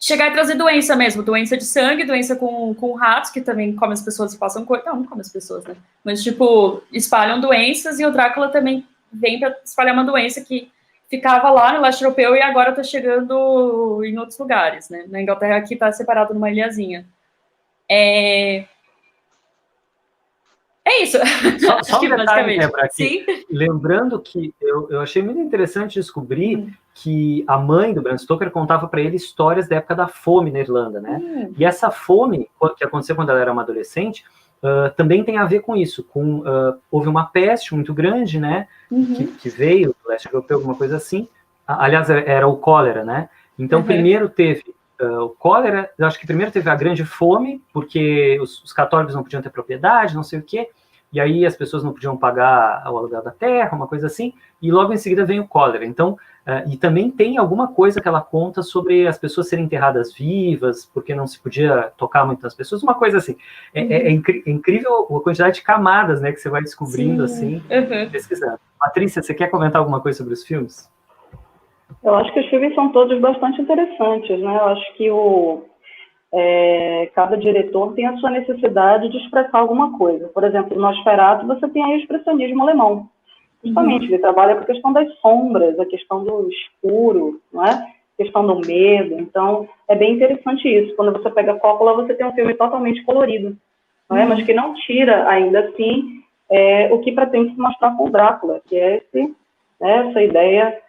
chegar a trazer doença mesmo, doença de sangue, doença com ratos, que também comem as pessoas e passam coisa. Não comem as pessoas, né? Mas, tipo, espalham doenças, e o Drácula também vem para espalhar uma doença que ficava lá no leste europeu e agora tá chegando em outros lugares, né? Na Inglaterra aqui tá separado numa ilhazinha. É isso. Só um detalhe, Débora, aqui. Sim. Lembrando que eu achei muito interessante descobrir que a mãe do Bram Stoker contava para ele histórias da época da fome na Irlanda, né? E essa fome, que aconteceu quando ela era uma adolescente, também tem a ver com isso. Houve uma peste muito grande, né? Que veio do leste europeu, alguma coisa assim. Aliás, era o cólera, né? Então, primeiro teve o cólera, eu acho que primeiro teve a grande fome, porque os católicos não podiam ter propriedade, não sei o quê, e aí as pessoas não podiam pagar o aluguel da terra, uma coisa assim, e logo em seguida vem o cólera. Então, e também tem alguma coisa que ela conta sobre as pessoas serem enterradas vivas, porque não se podia tocar muito nas pessoas, uma coisa assim. É incrível a quantidade de camadas, né, que você vai descobrindo, assim, pesquisando. Patrícia, você quer comentar alguma coisa sobre os filmes? Eu acho que os filmes são todos bastante interessantes, né? Eu acho que cada diretor tem a sua necessidade de expressar alguma coisa. Por exemplo, no Nosferatu você tem aí o expressionismo alemão. Justamente, ele trabalha com a questão das sombras, a questão do escuro, não é? A questão do medo. Então, é bem interessante isso. Quando você pega Coppola, você tem um filme totalmente colorido, não é? Mas que não tira, ainda assim, o que pretende se mostrar com o Drácula, que é essa ideia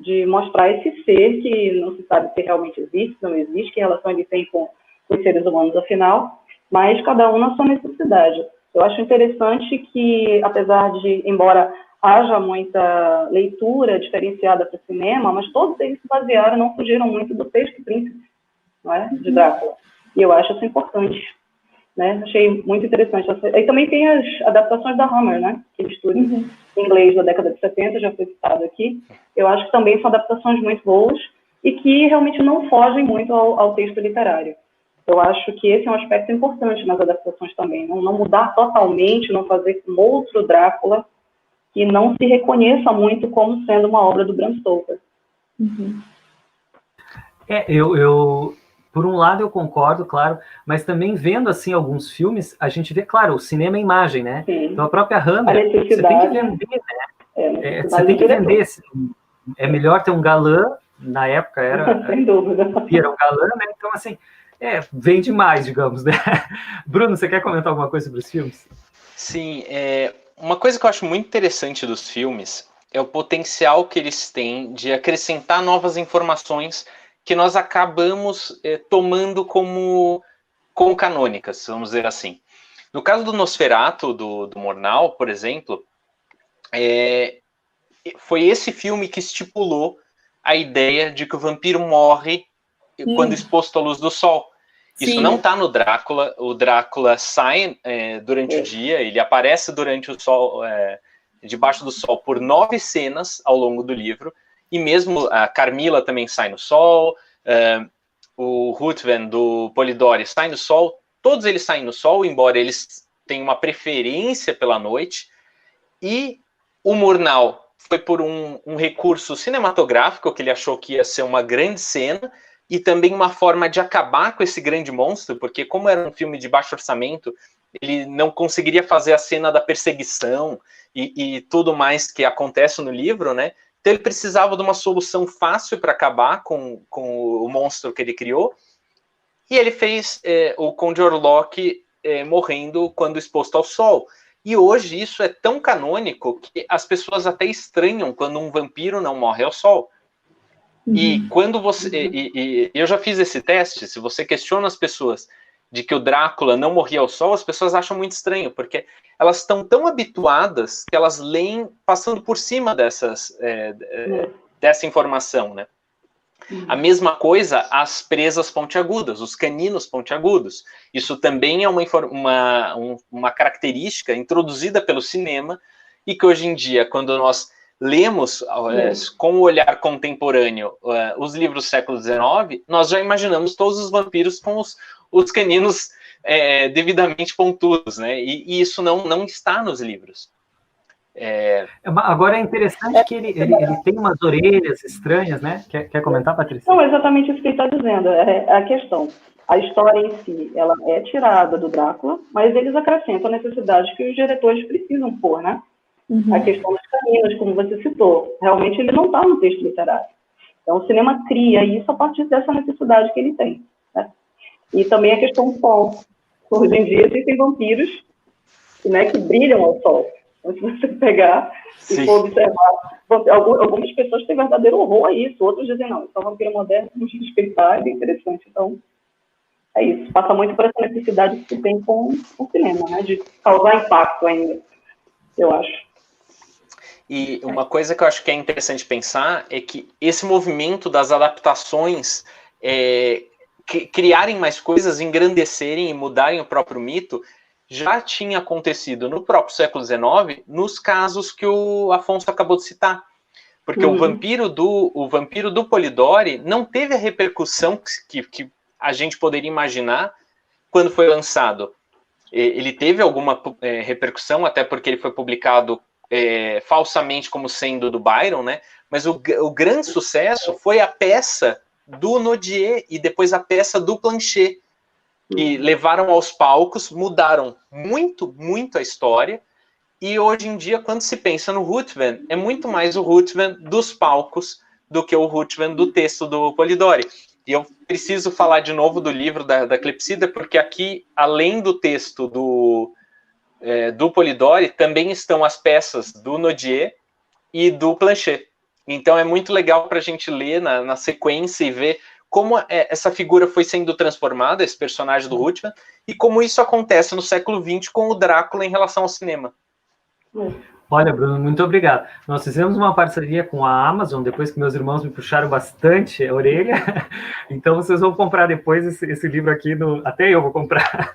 de mostrar esse ser que não se sabe se realmente existe, se não existe, que relação ele tem com os seres humanos, afinal, mas cada um na sua necessidade. Eu acho interessante que, apesar de, embora haja muita leitura diferenciada para o cinema, mas todos eles se basearam, não fugiram muito do texto príncipe, não é? De Drácula. E eu acho isso importante. Né? Achei muito interessante. Aí também tem as adaptações da Hammer, né? Que estuda em inglês da década de 70, já foi citado aqui. Eu acho que também são adaptações muito boas e que realmente não fogem muito ao texto literário. Eu acho que esse é um aspecto importante nas adaptações também. Não mudar totalmente, não fazer com outro Drácula que não se reconheça muito como sendo uma obra do Bram Stoker. Por um lado eu concordo, claro, mas também vendo assim alguns filmes, a gente vê, claro, o cinema é imagem, né? Sim. Então a própria Hammer, você tem que vender, né? Você tem que vender. É melhor ter um galã, na época era... Sem dúvida. Era um galã, né? Então assim, vende mais, digamos, né? Bruno, você quer comentar alguma coisa sobre os filmes? Sim, uma coisa que eu acho muito interessante dos filmes é o potencial que eles têm de acrescentar novas informações que nós acabamos tomando como canônicas, vamos dizer assim. No caso do Nosferatu, do Murnau, por exemplo, foi esse filme que estipulou a ideia de que o vampiro morre quando exposto à luz do sol. Isso não está no Drácula. O Drácula sai durante o dia, ele aparece durante o sol, debaixo do sol, por 9 cenas ao longo do livro, e mesmo a Carmila também sai no sol, o Ruthven do Polidori sai no sol, todos eles saem no sol, embora eles tenham uma preferência pela noite, e o Murnau foi por um recurso cinematográfico, que ele achou que ia ser uma grande cena, e também uma forma de acabar com esse grande monstro, porque como era um filme de baixo orçamento, ele não conseguiria fazer a cena da perseguição e tudo mais que acontece no livro, né? Então ele precisava de uma solução fácil para acabar com o monstro que ele criou, e ele fez o Conde Orlok morrendo quando exposto ao sol. E hoje isso é tão canônico que as pessoas até estranham quando um vampiro não morre ao sol. E quando você... E eu já fiz esse teste, se você questiona as pessoas de que o Drácula não morria ao sol, as pessoas acham muito estranho, porque elas estão tão habituadas que elas leem passando por cima dessa informação, né? A mesma coisa as presas pontiagudas, os caninos pontiagudos. Isso também é uma característica introduzida pelo cinema e que hoje em dia, quando nós lemos com o olhar contemporâneo os livros do século XIX, nós já imaginamos todos os vampiros com os caninos devidamente pontudos, né? E isso não está nos livros. Agora é interessante que ele tem umas orelhas estranhas, né? Quer comentar, Patrícia? Não, é exatamente isso que ele está dizendo. É a questão. A história em si, ela é tirada do Drácula, mas eles acrescentam a necessidade que os diretores precisam pôr, né? A questão dos caninos, como você citou. Realmente ele não está no texto literário. Então o cinema cria isso a partir dessa necessidade que ele tem, né? E também a questão do sol. Hoje em dia existem vampiros, né, que brilham ao sol. Então, se você pegar e for observar, algumas pessoas têm verdadeiro horror a isso, outros dizem, não, isso é um vampiro moderno, vamos respeitar, é interessante. Então, é isso. Passa muito por essa necessidade que se tem com o cinema, né, de causar impacto ainda, eu acho. E uma coisa que eu acho que é interessante pensar é que esse movimento das adaptações, criarem mais coisas, engrandecerem e mudarem o próprio mito, já tinha acontecido no próprio século XIX, nos casos que o Afonso acabou de citar. Porque o vampiro do Polidori não teve a repercussão que a gente poderia imaginar quando foi lançado. Ele teve alguma repercussão, até porque ele foi publicado falsamente como sendo do Byron, né? Mas o grande sucesso foi a peça do Nodier e depois a peça do Planchet, que levaram aos palcos, mudaram muito, muito a história, e hoje em dia, quando se pensa no Ruthven, é muito mais o Ruthven dos palcos do que o Ruthven do texto do Polidori. E eu preciso falar de novo do livro da Clepsida, porque aqui, além do texto do Polidori, também estão as peças do Nodier e do Planchet. Então é muito legal para a gente ler na sequência e ver como essa figura foi sendo transformada, esse personagem do Ruthven, e como isso acontece no século XX com o Drácula em relação ao cinema. Olha, Bruno, muito obrigado. Nós fizemos uma parceria com a Amazon, depois que meus irmãos me puxaram bastante a orelha, então vocês vão comprar depois esse livro aqui, até eu vou comprar.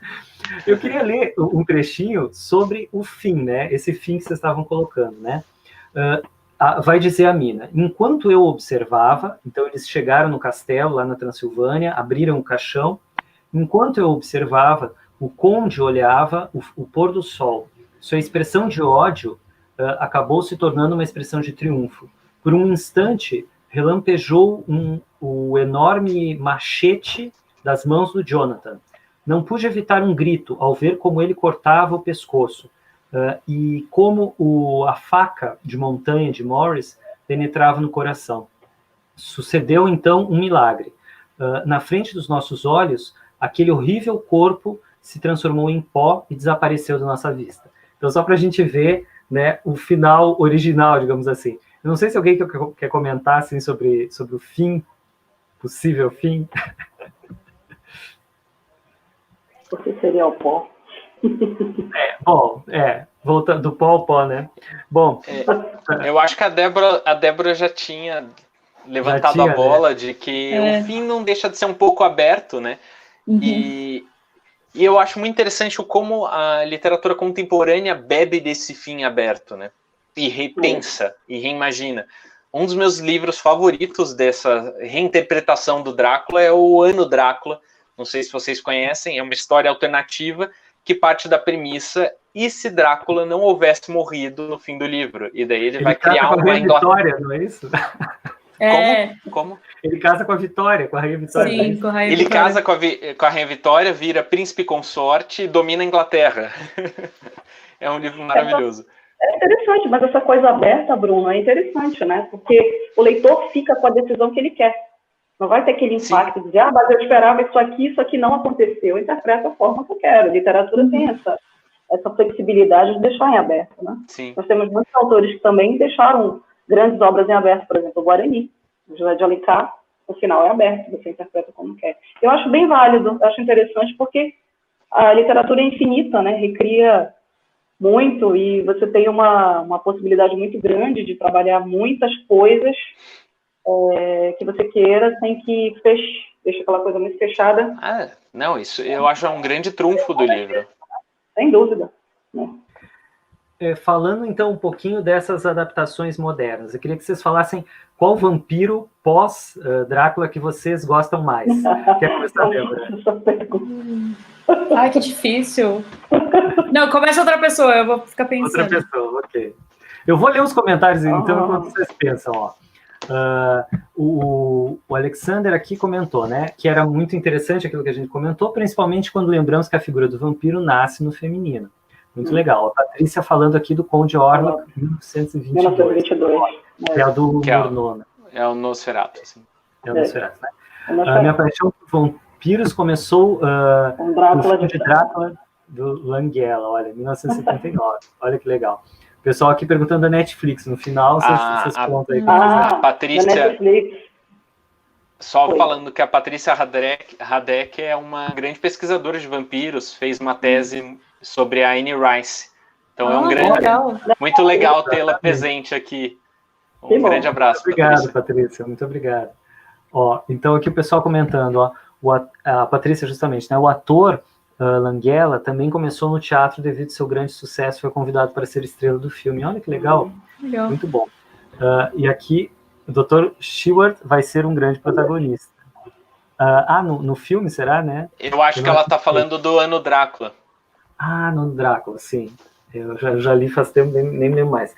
Eu queria ler um trechinho sobre o fim, né? Esse fim que vocês estavam colocando, né? Vai dizer a Mina, enquanto eu observava, então eles chegaram no castelo, lá na Transilvânia, abriram o caixão, enquanto eu observava, o conde olhava o pôr do sol. Sua expressão de ódio acabou se tornando uma expressão de triunfo. Por um instante, relampejou o enorme machete das mãos do Jonathan. Não pude evitar um grito ao ver como ele cortava o pescoço, e como a faca de montanha de Morris penetrava no coração. Sucedeu, então, um milagre. Na frente dos nossos olhos, aquele horrível corpo se transformou em pó e desapareceu da nossa vista. Então, só para a gente ver, né, o final original, digamos assim. Eu não sei se alguém quer comentar assim, sobre o fim, possível fim. O que seria o pó? Voltando do pó ao pó, né? Bom, eu acho que a Débora já tinha levantado a bola, né, de que o fim não deixa de ser um pouco aberto, né? E eu acho muito interessante como a literatura contemporânea bebe desse fim aberto, né? E repensa, e reimagina. Um dos meus livros favoritos dessa reinterpretação do Drácula é o Ano Drácula. Não sei se vocês conhecem, é uma história alternativa que parte da premissa e se Drácula não houvesse morrido no fim do livro. E daí ele vai criar uma Vitória, não é isso? Como? Ele casa com a Vitória, com a Rainha Vitória. Sim, com a Rainha Ele Vitória. casa com a Rainha Vitória, vira príncipe consorte e domina a Inglaterra. É um livro maravilhoso. É interessante, mas essa coisa aberta, Bruno, é interessante, né? Porque o leitor fica com a decisão que ele quer. Não vai ter aquele impacto de dizer, mas eu esperava isso aqui não aconteceu. Eu interpreto a forma que eu quero. A literatura tem essa flexibilidade de deixar em aberto, né? Sim. Nós temos muitos autores que também deixaram grandes obras em aberto, por exemplo, o Guarani, o José de Alencar, o final é aberto, você interpreta como quer. Eu acho bem válido, acho interessante, porque a literatura é infinita, né? Recria muito e você tem uma possibilidade muito grande de trabalhar muitas coisas que você queira, sem que deixe aquela coisa muito fechada. Não, isso eu acho um grande trunfo do livro. Sem dúvida. Né? Falando então um pouquinho dessas adaptações modernas, eu queria que vocês falassem qual vampiro pós-Drácula que vocês gostam mais. Quer começar, Débora? Ai, que difícil. Não, começa outra pessoa, eu vou ficar pensando. Outra pessoa, ok. Eu vou ler os comentários então enquanto vocês pensam, ó. O Alexander aqui comentou, né, que era muito interessante aquilo que a gente comentou, principalmente quando lembramos que a figura do vampiro nasce no feminino. Muito legal. A Patrícia falando aqui do Conde Orlok, 1922. Que é a do Murnau. É o Nosferatu, sim. É o Nosferatu, né? A minha paixão por vampiros começou no filme de Drácula do Langella, olha, 1979. Olha que legal. O pessoal aqui perguntando da Netflix, no final vocês contam aí. A Patrícia, só falando que a Patrícia Radek é uma grande pesquisadora de vampiros, fez uma tese sobre a Anne Rice. Então é muito legal tê-la presente aqui. Um grande abraço, muito obrigado, Patrícia. Muito obrigado. Ó, então aqui o pessoal comentando, ó, a Patrícia justamente, né, o ator Langella também começou no teatro devido ao seu grande sucesso, foi convidado para ser estrela do filme. Olha que legal. Muito bom. E aqui o Dr. Stewart vai ser um grande protagonista. No filme, será, né? Eu acho que ela está falando do Ano Drácula. No Drácula, sim. Eu já li faz tempo, nem me lembro mais.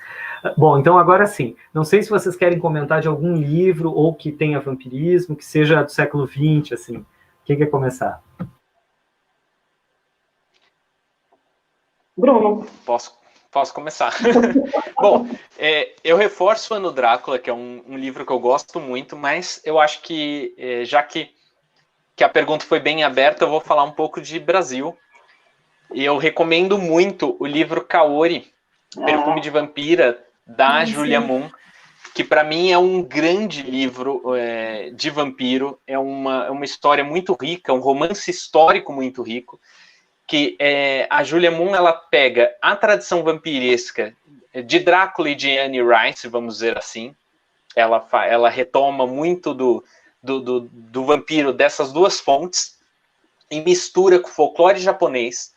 Bom, então agora sim. Não sei se vocês querem comentar de algum livro ou que tenha vampirismo, que seja do século XX, assim. Quem quer começar? Bruno. Posso começar. Bom, eu reforço o Ano Drácula, que é um livro que eu gosto muito, mas eu acho que, já que a pergunta foi bem aberta, eu vou falar um pouco de Brasil. E eu recomendo muito o livro Kaori, Perfume de Vampira, da Julia Moon, que para mim é um grande livro de vampiro, é uma história muito rica, um romance histórico muito rico, que a Julia Moon ela pega a tradição vampiresca de Drácula e de Anne Rice, vamos dizer assim, ela retoma muito do vampiro dessas duas fontes e mistura com o folclore japonês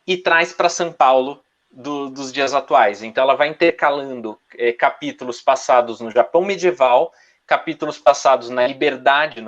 e traz para São Paulo dos dias atuais. Então ela vai intercalando capítulos passados no Japão medieval, capítulos passados na Liberdade,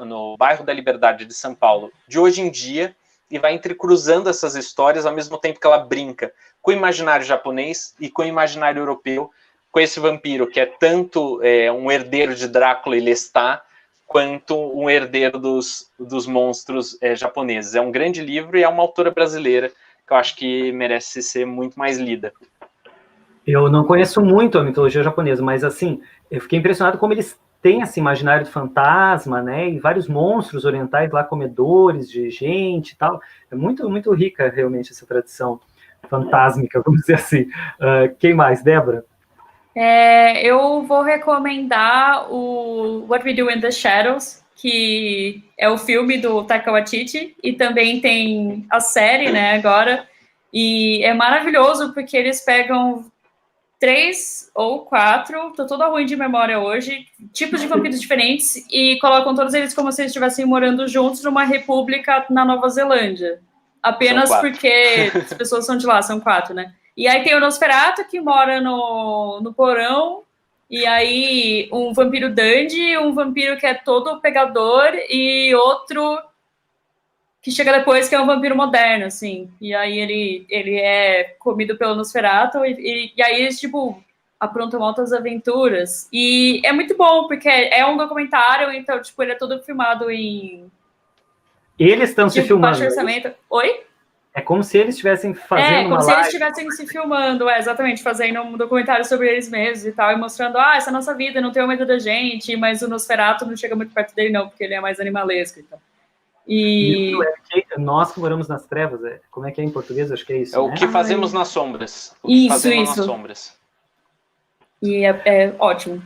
no bairro da Liberdade de São Paulo, de hoje em dia, e vai entrecruzando essas histórias ao mesmo tempo que ela brinca com o imaginário japonês e com o imaginário europeu, com esse vampiro que é tanto um herdeiro de Drácula e Lestat, quanto um herdeiro dos monstros japoneses. É um grande livro e é uma autora brasileira que eu acho que merece ser muito mais lida. Eu não conheço muito a mitologia japonesa, mas assim, eu fiquei impressionado como eles têm esse imaginário do fantasma, né, e vários monstros orientais lá, comedores de gente e tal. É muito, muito rica realmente essa tradição fantásmica, vamos dizer assim. Quem mais, Débora? Eu vou recomendar o What We Do in the Shadows, que é o filme do Taika Waititi, e também tem a série, né, agora, e é maravilhoso porque eles pegam 3 ou 4, tô toda ruim de memória hoje, tipos de vampiros diferentes e colocam todos eles como se eles estivessem morando juntos numa república na Nova Zelândia. Apenas porque as pessoas são de lá, são 4, né? E aí tem o Nosferatu, que mora no porão, e aí um vampiro dandy, um vampiro que é todo pegador, e outro que chega depois, que é um vampiro moderno, assim. E aí ele é comido pelo Nosferatu, e aí eles, tipo, aprontam altas aventuras. E é muito bom, porque é um documentário, então, tipo, ele é todo filmado em... Eles estão se filmando. Baixo orçamento. Oi? É como se eles estivessem fazendo como uma se live. eles estivessem se filmando, exatamente, fazendo um documentário sobre eles mesmos e tal, e mostrando, essa é a nossa vida, não tem medo da gente, mas o Nosferatu não chega muito perto dele, não, porque ele é mais animalesco e tal. E nós que moramos nas trevas, como é que é em português? Acho que é isso, o que fazemos nas sombras. O que isso, fazemos isso. nas sombras. E é ótimo.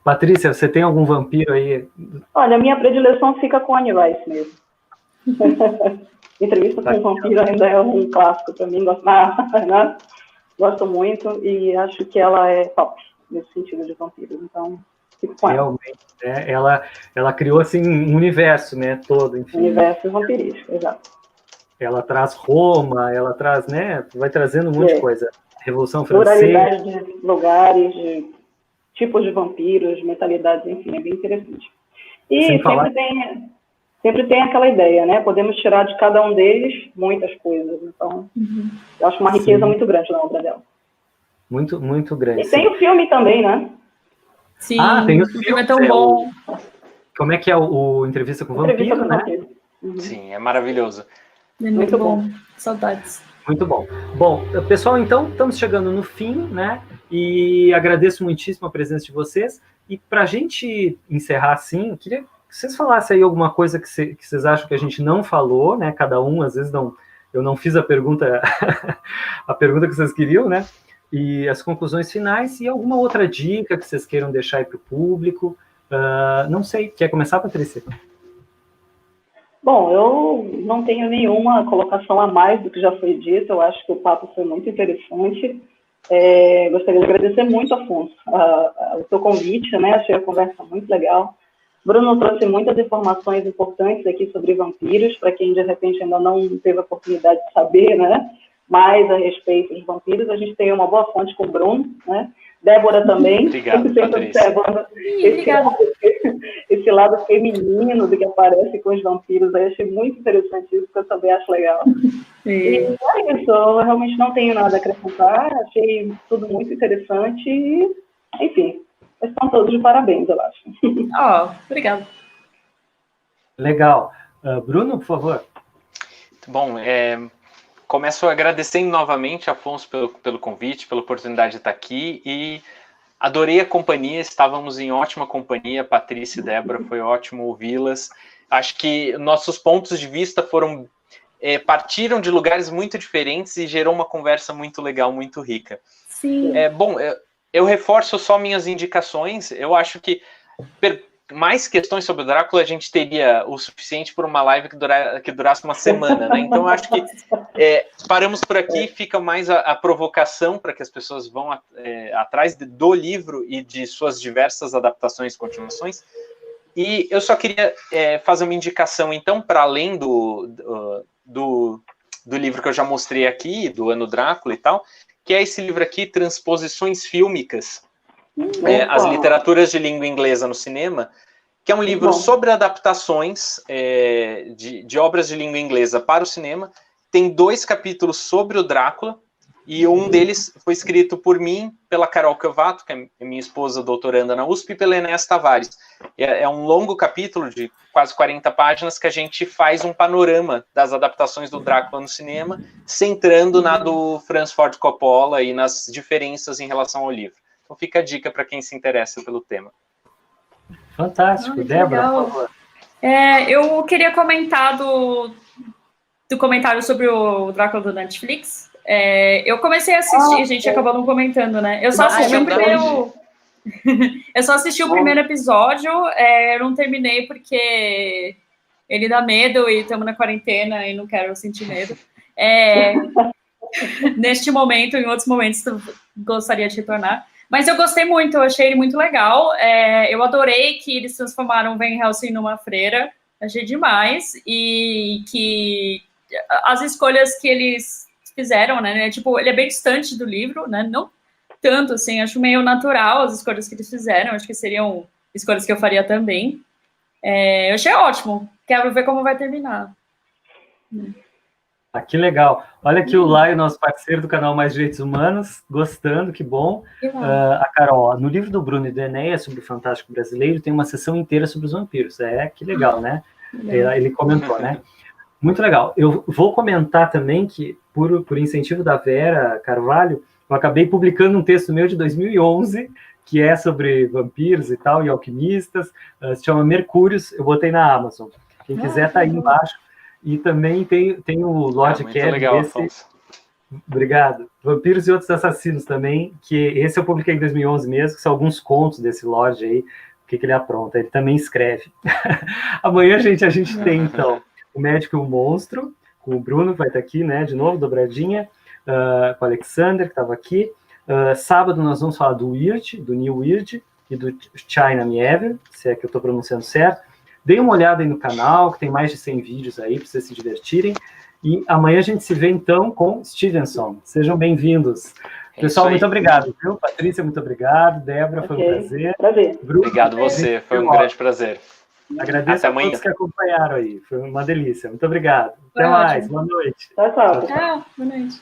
Patrícia, você tem algum vampiro aí? Olha, a minha predileção fica com Anne Rice mesmo. Entrevista com o vampiro ainda é um clássico para mim, né? Gosto muito e acho que ela é top nesse sentido de vampiros, então fico com ela. Realmente, ela criou assim um universo, né, todo, enfim. Universo vampirístico, exato. Ela traz Roma, ela traz, né, vai trazendo um monte de coisa. Revolução Francesa. Pluralidade de lugares, de tipos de vampiros, mentalidades, enfim, é bem interessante. E sempre tem aquela ideia, né? Podemos tirar de cada um deles muitas coisas. Então, eu acho uma riqueza muito grande na obra dela. Muito, muito grande. E tem o filme também, né? Sim, tem o filme é tão bom. Como é que é o Entrevista com o Vampiro, né? Sim, é maravilhoso. É muito bom. Saudades. Muito bom. Bom, pessoal, então, estamos chegando no fim, né? E agradeço muitíssimo a presença de vocês. E para a gente encerrar assim, eu queria que vocês falassem aí alguma coisa que vocês acham que a gente não falou, né? Cada um, às vezes, eu não fiz a pergunta, a pergunta que vocês queriam, né? E as conclusões finais e alguma outra dica que vocês queiram deixar aí para o público. Não sei, quer começar, Patrícia? Bom, eu não tenho nenhuma colocação a mais do que já foi dito. Eu acho que o papo foi muito interessante. Gostaria de agradecer muito, Afonso, o seu convite, né? Achei a conversa muito legal. Bruno trouxe muitas informações importantes aqui sobre vampiros, para quem, de repente, ainda não teve a oportunidade de saber, né, mais a respeito dos vampiros. A gente tem uma boa fonte com o Bruno, né? Débora também. Obrigado, Patrícia. Esse lado feminino do que aparece com os vampiros. Aí achei muito interessante isso, que eu também acho legal. E é isso, eu realmente não tenho nada a acrescentar. Achei tudo muito interessante e, enfim, estão todos de parabéns, eu acho. Obrigada. Legal. Bruno, por favor. Bom, começo agradecendo novamente, Afonso, pelo convite, pela oportunidade de estar aqui, e adorei a companhia, estávamos em ótima companhia, Patrícia e Débora, foi ótimo ouvi-las. Acho que nossos pontos de vista partiram de lugares muito diferentes e gerou uma conversa muito legal, muito rica. Sim. Bom, eu reforço só minhas indicações. Eu acho que mais questões sobre o Drácula a gente teria o suficiente por uma live que durasse uma semana, né? Então eu acho que paramos por aqui, fica mais a provocação para que as pessoas vão atrás do livro e de suas diversas adaptações e continuações. E eu só queria fazer uma indicação, então, para além do livro que eu já mostrei aqui, do Ano Drácula e tal, que é esse livro aqui, Transposições Fílmicas, as literaturas de língua inglesa no cinema, que é um livro sobre adaptações de obras de língua inglesa para o cinema. Tem 2 capítulos sobre o Drácula, e um deles foi escrito por mim, pela Carol Ciovato, que é minha esposa doutoranda na USP, e pela Enéas Tavares. É um longo capítulo de quase 40 páginas que a gente faz um panorama das adaptações do Drácula no cinema, centrando na do Francis Ford Coppola e nas diferenças em relação ao livro. Então fica a dica para quem se interessa pelo tema. Fantástico. Débora, por favor. Eu queria comentar do comentário sobre o Drácula do Netflix. Eu comecei a assistir, a gente acabou não comentando, né? Eu só assisti o primeiro. Eu só assisti o primeiro episódio, eu não terminei porque ele dá medo e estamos na quarentena e não quero sentir medo. Neste momento, em outros momentos, gostaria de retornar. Mas eu gostei muito, eu achei ele muito legal. Eu adorei que eles transformaram Van Helsing numa freira, achei demais. E que as escolhas que eles fizeram, né? Tipo, ele é bem distante do livro, né? Não tanto, assim, acho meio natural as escolhas que eles fizeram, acho que seriam escolhas que eu faria também. Eu achei ótimo, quero ver como vai terminar. Ah, que legal. Olha aqui o Laio, nosso parceiro do canal Mais Direitos Humanos, gostando, que bom. A Carol, no livro do Bruno e do Enéas sobre o Fantástico Brasileiro, tem uma sessão inteira sobre os vampiros. Que legal, né? Ele comentou, né? Muito legal. Eu vou comentar também que, por incentivo da Vera Carvalho, eu acabei publicando um texto meu de 2011, que é sobre vampiros e tal, e alquimistas, se chama Mercúrios, eu botei na Amazon. Quem quiser tá aí embaixo. E também tem o Lord Kevin. Legal, esse... Afonso. Obrigado. Vampiros e Outros Assassinos também, que esse eu publiquei em 2011 mesmo, que são alguns contos desse Lorde aí, o que ele apronta. Ele também escreve. Amanhã, gente, a gente tem, então, o Médico e o Monstro, com o Bruno, que vai estar aqui, né, de novo, dobradinha, com o Alexander, que estava aqui. Sábado nós vamos falar do Weird, do New Weird, e do China Miever, se é que eu estou pronunciando certo. Deem uma olhada aí no canal, que tem mais de 100 vídeos aí, para vocês se divertirem. E amanhã a gente se vê, então, com Stevenson. Sejam bem-vindos. Pessoal, muito obrigado, viu? Patrícia, muito obrigado. Débora, foi um prazer. Prazer. Obrigado você, foi um grande prazer. Agradeço a todos que acompanharam aí. Foi uma delícia. Muito obrigado. Até mais. Boa noite. Tchau, tchau. Tchau, boa noite.